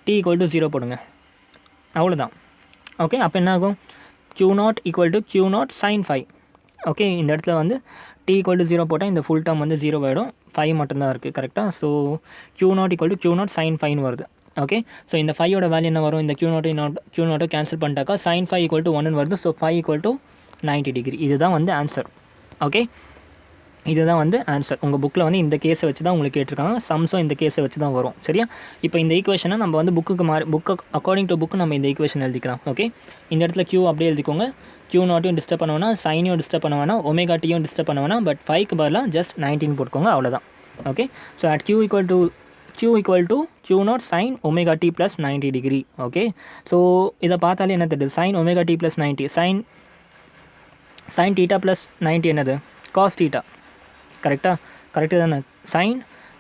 t equal to 0 போடுங்க, அவ்வளோதான். ஓகே, அப்போ என்ன ஆகும், Q0 equal to Q0 sin 5. Okay, இந்த இடத்துல வந்து t ஈக்குவல் டு 0 போட்டால் இந்த ஃபுல் டேர்ம் வந்து 0 ஆகிடும், 5 மட்டும்தான் இருக்குது. கரெக்டாக, so Q0 equal to Q0 sin 5 வருது. ஓகே, ஸோ இந்த 5ஓட வேல்யூ என்ன வரும், இந்த Q0 கேன்சல் பண்ணிட்டாக்கா sin 5 ஈக்குவல் டு 1 வருது. So 5 equal to 90 degree. இதுதான் வந்து ஆன்சர். ஓகே, இதுதான் வந்து ஆன்சர். உங்கள் புக்கில் வந்து இந்த கேஸை வச்சு தான் உங்களுக்கு கேட்டிருக்காங்க, சம்ஸும் இந்த கேஸை வச்சு தான் வரும். சரியா, இப்போ இந்த ஈக்குவேஷனை நம்ம வந்து புக்கு அக்கார்டிங் டு புக்கு நம்ம இந்த ஈக்குவேஷன் எழுதிக்கலாம். ஓகே, இந்த இடத்துல Q அப்படியே எழுதிக்கோங்க, Q0யும் டிஸ்டர்ப் பண்ண வேணாம், சைனையும் டிஸ்டர்ப் பண்ண வேணாம், ஒமேகா டியும் டிஸ்டர்ப் பண்ண வேணாம், பட் 5க்கு பதிலாக ஜஸ்ட் 19 போட்டுக்கோங்க, அவ்வளோதான். Okay, so at Q equal to Q0 sin omega t plus 90 degree. Okay, so இதை பார்த்தாலே என்ன தெரியுது, sin omega t plus 90, sin theta plus 90 என்னது, cos theta. கரெக்டு தானே, sin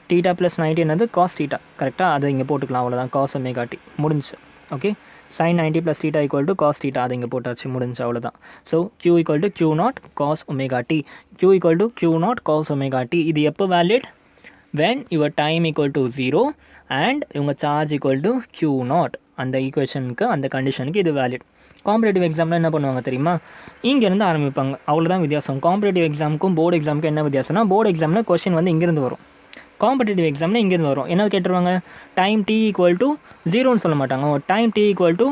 theta plus 90 என்னது, cos theta. கரெக்டாக, அதை இங்கே போட்டுக்கலாம், அவ்வளோதான், cos omega t முடிஞ்சு. Okay, sin 90 plus theta equal to cos theta, அதை இங்கே போட்டாச்சு, முடிஞ்சு, அவ்வளோதான். So Q equal to Q0 cos omega t, Q equal to Q0 cos omega t. இது எப்போ valid, when your time equal to 0 and உங்கள் charge equal to Q0. அந்த ஈக்குவேஷனுக்கு, அந்த கண்டிஷனுக்கு இது வேலிட். காம்படேட்டிவ் எக்ஸாமில் என்ன பண்ணுவாங்க தெரியுமா, இங்கேருந்து ஆரம்பிப்பாங்க, அவ்வளோதான் வித்தியாசம். காம்படேட்டிவ் எக்ஸாமுக்கும் போர்டு எக்ஸாமுக்கும் என்ன வித்தியாசம்னா, போர்டு எக்ஸாமில் கொஸ்டின் வந்து இங்கேருந்து வரும், காம்படிட்டிவ் எக்ஸாமில் இங்கேருந்து வரும். என்ன கேட்டுருவாங்க, டைம் t ஈக்குவல் டு 0ன்னு சொல்ல மாட்டாங்க, டைம் t ஈக்குவல் டு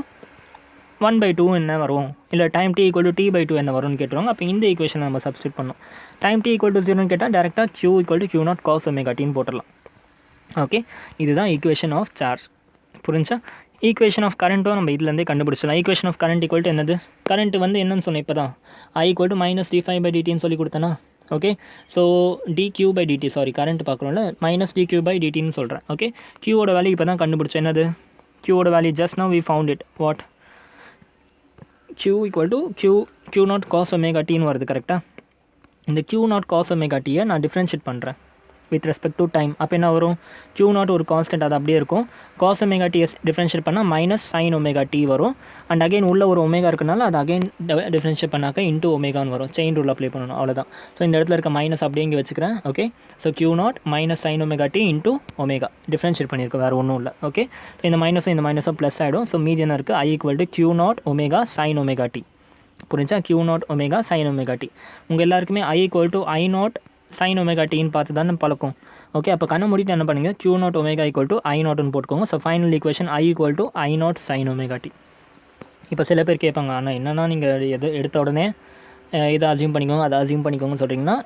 1/2 என்ன வரும், இல்லை time t equal to t/2 என்ன வரும்னு கேட்டுருவாங்க. அப்போ இந்த ஈக்குவேஷனை நம்ம சப்ஸ்டிட் பண்ணோம். டைம் t ஈக்குவல் டு 0ன்னு கேட்டால் டேரெக்டாக q equal to q0 cos omega t போட்டுடலாம். ஓகே, இதுதான் ஈக்குவேஷன் ஆஃப் சார்ஜ். புரிஞ்சா? ஈக்குவேஷன் ஆஃப் கரண்ட்டும் நம்ம இதுலேருந்தே கண்டுபிடிச்சலாம். Equation of current equal to என்னது, கரண்ட் வந்து என்னன்னு சொன்னேன் இப்போ தான், I ஈக்குவல் டு மைனஸ் d∅/dtன்னு சொல்லி கொடுத்தேன்னா. Okay, so dq/dt, sorry current பார்க்குறோம்ல, மைனஸ் dq/dtன்னு சொல்கிறேன். ஓகே, q-ஓட வேல்யூ இப்போ தான் கண்டுபிடிச்சேன். என்னது q-ஓட value, just now we found it. What, q equal to q0 cos omega tன்னு வருது கரெக்டாக. இந்த q0 cos omega t-யை நான் டிஃப்ரென்ஷியேட் பண்ணுறேன் வித் ரெஸ்பெக்ட் டு டைம். அப்போ என்ன வரும், q0 ஒரு கான்ஸ்டன்ட், அது அப்படியே இருக்கும். cos omega t டிஃப்ரென்ஷியேட் பண்ணால் மைனஸ் sin omega t வரும். அண்ட் அகைன் உள்ள ஒரு ஒமேகா இருக்கனால அது அகைன் டிஃப்ரென்ஷியேட் பண்ணாக்க இன்டூ ஒமேகான்னு வரும். செயின் ரூல் அப்ளை பண்ணணும், அவ்வளோதான். ஸோ இந்த இடத்துல இருக்க மைனஸ் அப்படியே இங்கே வச்சுக்கிறேன். Okay, so q0 minus sin omega t into omega differentiate பண்ணியிருக்கோம், வேறு ஒன்றும் இல்லை. ஓகே, ஸோ இந்த மைனஸும் ப்ளஸ் ஆகிடும். ஸோ மீதி என்ன இருக்குது, I equal to q0 omega sin omega t. புரிஞ்சா, q0 omega sin omega t. உங்கள் எல்லாருக்குமே I equal to I0 sin omega tன்னு பார்த்து தானே பழக்கம். ஓகே, அப்போ கண்ணை மூடிட்டு என்ன பண்ணுங்கள், q0 omega ஈக்குவல் டு I0ன்னு போட்டுக்கோங்க. So final equation I equal to I0 sin omega t. இப்போ சில பேர் கேட்பாங்க, ஆனால் என்னென்னா நீங்கள் எடுத்த உடனே இதை அசியூம் பண்ணிக்கோங்க, அதை அசியூம் பண்ணிக்கோங்கன்னு சொல்கிறீங்கன்னா,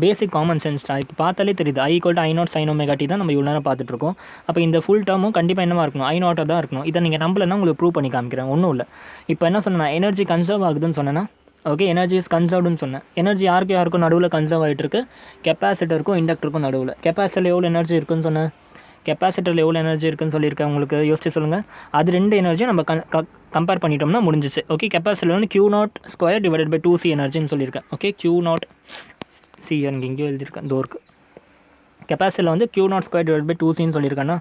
பேசிக் காமன் சென்ஸ் தான். இப்போ பார்த்தாலே தெரியுது, I equal to I0 sin omega t தான் நம்ம இவ்வளோ நேரம் பார்த்துட்ருக்கோம். அப்போ இந்த ஃபுல் டேர்மும் கண்டிப்பாக என்னவாக இருக்கணும், I0 தான் இருக்கணும். இதை நீங்கள் நம்பலைன்னா உங்களுக்கு ப்ரூவ் பண்ணி காமிக்கிறேன், ஒன்றும் இல்லை. இப்போ என்ன சொன்னேன், எனர்ஜி கன்சர்வ் ஆகுதுன்னு சொன்னேன்னா, ஓகே, எனர்ஜி இஸ் கன்சர்வ்டுன்னு சொன்னேன். எனர்ஜி யாருக்கும் நடுவில் கன்சர்வ் ஆகிட்டு இருக்கு, கெப்பாசிட்டருக்கும் இண்டக்டருக்கும் நடுவில். கெப்பாசிட்டரில் எவ்வளோ எனர்ஜி இருக்குன்னு சொன்னேன், கெப்பாசிட்டரில் எவ்வளோ எனர்ஜி இருக்குன்னு சொல்லியிருக்கேன் உங்களுக்கு, யோசிச்சு சொல்லுங்கள். அது ரெண்டு எனர்ஜியும் நம்ம கம்பேர் பண்ணிட்டோம்னா முடிஞ்சிச்சு. ஓகே, கெப்பாசிட்டர் வந்து q0² டிவைடட் பை 2c எனர்ஜின்னு சொல்லியிருக்கேன். ஓகே, q0 எனக்கு எங்கேயோ எழுதியிருக்கேன், தோருக்கு. கெப்பாசிட்டரில் வந்து q0² டிவைட் பை 2cன்னு சொல்லியிருக்கேன்னா.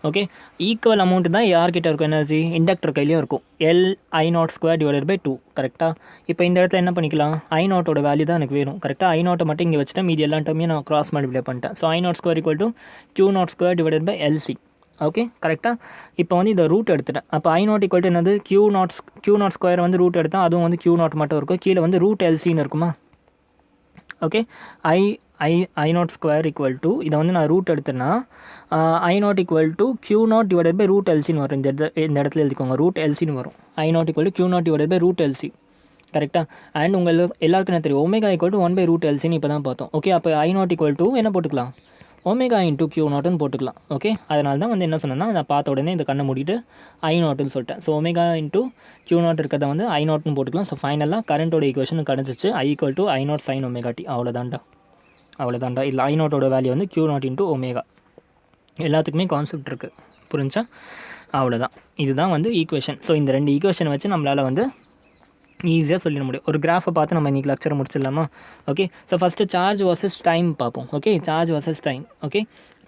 ஓகே, ஈக்குவல் அமௌண்ட் தான் யார்கிட்ட இருக்கும் எனர்ஜி, இண்டக்டர் கையிலையும் இருக்கும், Li0² டிவைடட் பை 2. கரெக்டாக. இப்போ இந்த இடத்துல என்ன பண்ணிக்கலாம், I0ஓட வேல்யூ தான் எனக்கு வேணும். கரெக்டாக, I0 மட்டும் இங்கே வச்சுட்டேன், மீதி எல்லா டைமையும் நான் கிராஸ் மல்டிப்ளை பண்ணிட்டேன். So I0² equal to q0² divided by LC. Okay, கரெக்டாக. இப்போ வந்து இதை ரூட் எடுத்துட்டேன். அப்போ I0 ஈக்குவல் டு என்னது, q0² வந்து ரூட் எடுத்தால் அதுவும் வந்து q0 மட்டும் இருக்கும், கீழே வந்து ரூட் LCன்னு இருக்குமா. ஓகே, I0² ஈக்குவல் டு, இதை வந்து நான் ரூட் எடுத்தேன்னா I0 equal to q0 divided by root LCன்னு வரும். இந்த இடத்துல எழுதிக்கோங்க, ரூட் LCன்னு வரும். I0 equal to q0 divided by root LC. கரெக்டாக. அண்ட் உங்கள் எல்லாருக்கும் என்ன தெரியும், omega equal to 1 by root LCன்னு இப்போ தான் பார்த்தோம். ஓகே, அப்போ I0 ஈக்குவல் டு என்ன போட்டுக்கலாம், ஒமேகா இன்டூ q0ன்னு போட்டுக்கலாம். ஓகே, அதனால தான் வந்து என்ன சொன்னேன்னா, நான் பார்த்த உடனே இந்த கண்ணை மூடிட்டு I0ன்னு சொல்லிட்டேன். ஸோ ஒமேகா இன்டூ q0 இருக்கிறத வந்து I0ன்னு போட்டுக்கலாம். ஸோ ஃபைனலாக கரண்ட்டோட ஈக்குவேஷன் கிடச்சிச்சு, I equal to I0 sin omega t. அவ்வளோதான்டா. இல்லை I0ஓட வேல்யூ வந்து q0 இன்டூ ஒமேகா. எல்லாத்துக்குமே கான்செப்ட் இருக்குது, புரிஞ்சா? அவ்வளோதான். இதுதான் வந்து ஈக்குவேஷன். ஸோ இந்த ரெண்டு ஈக்குவேஷனை வச்சு நம்மளால் வந்து ஈஸியாக சொல்லிட முடியும். ஒரு கிராஃபை பார்த்து நம்ம இன்றைக்கி லெக்சரை முடிச்சிடலாமா? Okay, so first charge versus time பார்ப்போம். Okay, charge versus time. Okay,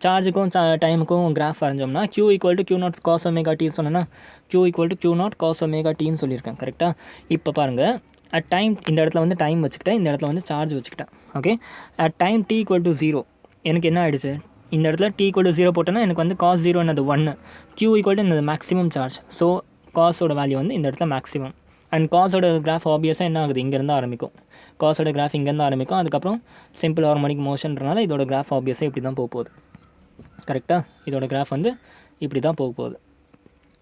சார்ஜுக்கும் டைமுக்கும் கிராஃப் வரைஞ்சோம்னா q equal to q0 cos omega t சொன்னேன்னா, q equal to q0 cos omega tன்னு சொல்லியிருக்கேன். கரெக்டாக. இப்போ பாருங்கள், அட் டைம் இந்த இடத்துல வந்து டைம் வச்சுக்கிட்டேன், இந்த இடத்துல வந்து சார்ஜ் வச்சுக்கிட்டேன். Okay, at time t equal to 0 எனக்கு என்ன ஆகிடுச்சு, இந்த இடத்துல t ஈக்குவல் டு 0 போட்டோன்னா எனக்கு வந்து cos 0 என்னது 1, q ஈக்குவல் டு என்னது மேக்ஸிமம் சார்ஜ். ஸோ காஸோட வேல்யூ வந்து இந்த இடத்துல மேக்ஸிமம். அண்ட் காஸோட கிராஃப் ஆப்வியஸாக என்ன ஆகுது, இங்கேருந்து ஆரம்பிக்கும். காஸோட கிராஃப் இங்கேருந்து ஆரம்பிக்கும், அதுக்கப்புறம் சிம்பிள் ஹார்மோனிக் மோஷன்றனால இதோட கிராஃப் ஆப்வியஸாக இப்படி தான் போக போகுது. கரெக்டாக, இதோட கிராஃப் வந்து இப்படி தான் போக போகுது.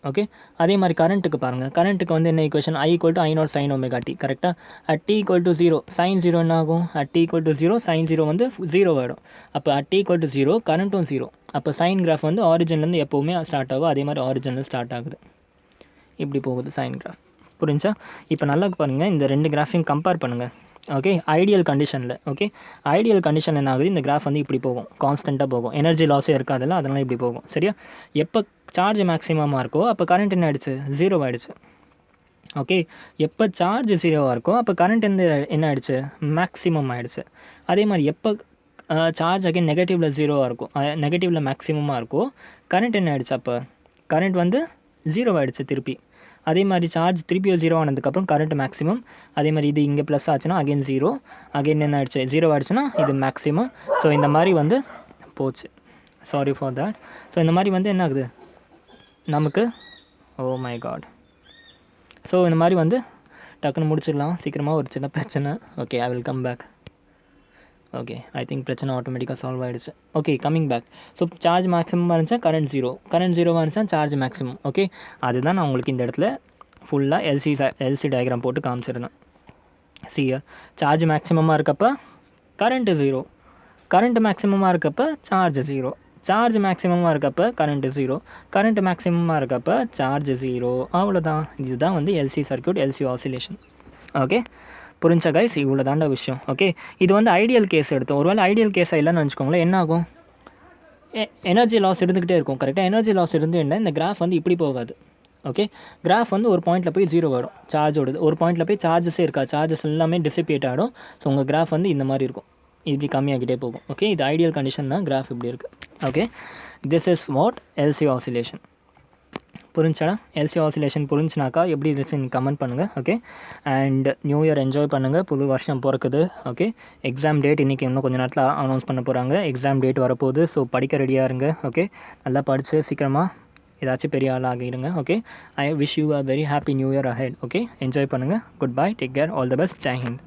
ஓகே, அதே மாதிரி கரண்ட்டுக்கு பாருங்கள். கரண்ட்டுக்கு வந்து என்ன equation, I equal to I0 sin omega t. கரெக்டாக. At t equal to 0 sin 0 என்ன ஆகும், at t equal to 0 sin 0 வந்து 0 ஆகிடும். அப்போ அட் t ஈக்குவல் டு 0 கரண்ட்டும் 0. அப்போ சைன் கிராஃப் வந்து ஆரிஜின்லேருந்து எப்போவுமே ஸ்டார்ட் ஆகும், அதே மாதிரி ஆரிஜினில் ஸ்டார்ட் ஆகுது, இப்படி போகுது சைன் கிராஃப். புரிஞ்சா? இப்போ நல்லா பாருங்கள், இந்த ரெண்டு கிராஃபையும் கம்பேர் பண்ணுங்கள். ஓகே, ஐடியல் கண்டிஷனில். ஓகே, ஐடியல் கண்டிஷன் என்ன ஆகுது, இந்த கிராஃப் வந்து இப்படி போகும், கான்ஸ்டண்ட்டாக போகும், எனர்ஜி லாஸே இருக்காதுல்ல, அதனால் இப்படி போகும். சரியா? எப்போ சார்ஜ் மேக்ஸிமமாக இருக்கோ அப்போ கரண்ட் என்ன ஆகிடுச்சு, 0 ஆகிடுச்சு. ஓகே, எப்போ சார்ஜ் 0வாக இருக்கோ அப்போ கரண்ட் என்ன ஆகிடுச்சு, மேக்ஸிமம் ஆகிடுச்சு. அதே மாதிரி எப்போ சார்ஜ் அகைன் நெகட்டிவில் 0வாக இருக்கும், நெகட்டிவில் மேக்ஸிமமாக இருக்கும், கரண்ட் என்ன ஆகிடுச்சு, அப்போ கரண்ட் வந்து 0 ஆகிடுச்சு திருப்பி. அதே மாதிரி சார்ஜ் திருப்பி 0 ஆனதுக்கப்புறம் கரண்ட் மேக்ஸிமம். அதே மாதிரி இது இங்கே ப்ளஸ் ஆச்சுன்னா அகைன் 0, அகைன் என்ன ஆகிடுச்சு, 0 ஆகிடுச்சுன்னா இது மேக்ஸிமம். ஸோ இந்த மாதிரி வந்து போச்சு. Sorry for that. ஸோ இந்த மாதிரி வந்து என்ன ஆகுது நமக்கு, ஓ மை காட். ஸோ இந்த மாதிரி வந்து டக்குன்னு முடிச்சிடலாம் சீக்கிரமாக, ஒரு சின்ன பிரச்சனை. Okay, I will come back. Okay, I think பிரச்சனை ஆட்டோமேட்டிக்காக சால்வ் ஆகிடுச்சு. Okay, coming back. So charge மேக்ஸிமமாக இருந்துச்சா கரண்ட் ஜீரோ, கரண்ட் ஜீரோவாக இருந்துச்சா சார்ஜ் மேக்ஸிமம். ஓகே, அதுதான் நான் உங்களுக்கு இந்த இடத்துல ஃபுல்லாக எல்சி டயக்ராம் போட்டு காமிச்சிருந்தேன். சார்ஜ் மேக்ஸிமமாக இருக்கப்போ கரண்ட்டு ஜீரோ, கரண்ட் மேக்ஸிமமாக இருக்கப்போ சார்ஜ் ஜீரோ, சார்ஜ் மேக்ஸிமமாக இருக்கப்போ கரண்ட்டு ஜீரோ, கரண்ட் மேக்ஸிமமாக இருக்கப்போ சார்ஜ் ஜீரோ. அவ்வளோதான். இதுதான் வந்து LC circuit, LC oscillation. Okay, புரிஞ்சா கைஸ்? இவ்வளோ தாண்டா விஷயம். ஓகே, இது வந்து ஐடியல் கேஸ் எடுத்தோம். ஒருவேளை ஐடியல் கேஸாக இல்லைன்னு வச்சுக்கோங்களேன், என்ன ஆகும்? எனர்ஜி லாஸ் இருந்துக்கிட்டே இருக்கும். கரெக்டாக எனர்ஜி லாஸ் என்ன இந்த கிராஃப் வந்து இப்படி போகாது. ஓகே, கிராஃப் வந்து ஒரு பாயிண்டில் போய் ஜீரோ வரும். சார்ஜோடது ஒரு பாயிண்டில் போய் சார்ஜஸே இருக்கா, சார்ஜஸ் எல்லாமே டிசிபேட் ஆகிடும். ஸோ உங்கள் கிராஃப் வந்து இந்த மாதிரி இருக்கும், இப்படி கம்மியாகிட்டே போகும். ஓகே, இது ஐடியல் கண்டிஷன் தான், கிராஃப் இப்படி இருக்குது. Okay, this is what LC oscillation. புரிஞ்சாடா? எல்சி ஆசிலேஷன் புரிஞ்சுனாக்கா எப்படி இருந்துச்சு நீங்கள் கமெண்ட் பண்ணுங்கள். Okay, and new year enjoy பண்ணுங்கள். புது வருஷம் பிறக்குது. ஓகே, எக்ஸாம் டேட் இன்றைக்கி இன்னும் கொஞ்சம் நேரத்தில் அனௌன்ஸ் பண்ண போகிறாங்க. எக்ஸாம் டேட் வரப்போகுது. ஸோ படிக்க ரெடியாக இருங்க. ஓகே, நல்லா படித்து சீக்கிரமாக ஏதாச்சும் பெரிய ஆள் ஆகிடுங்க. Okay, I wish you a very happy new year ahead. Okay, enjoy பண்ணுங்கள். Goodbye, take care, all the best, Jai Hind.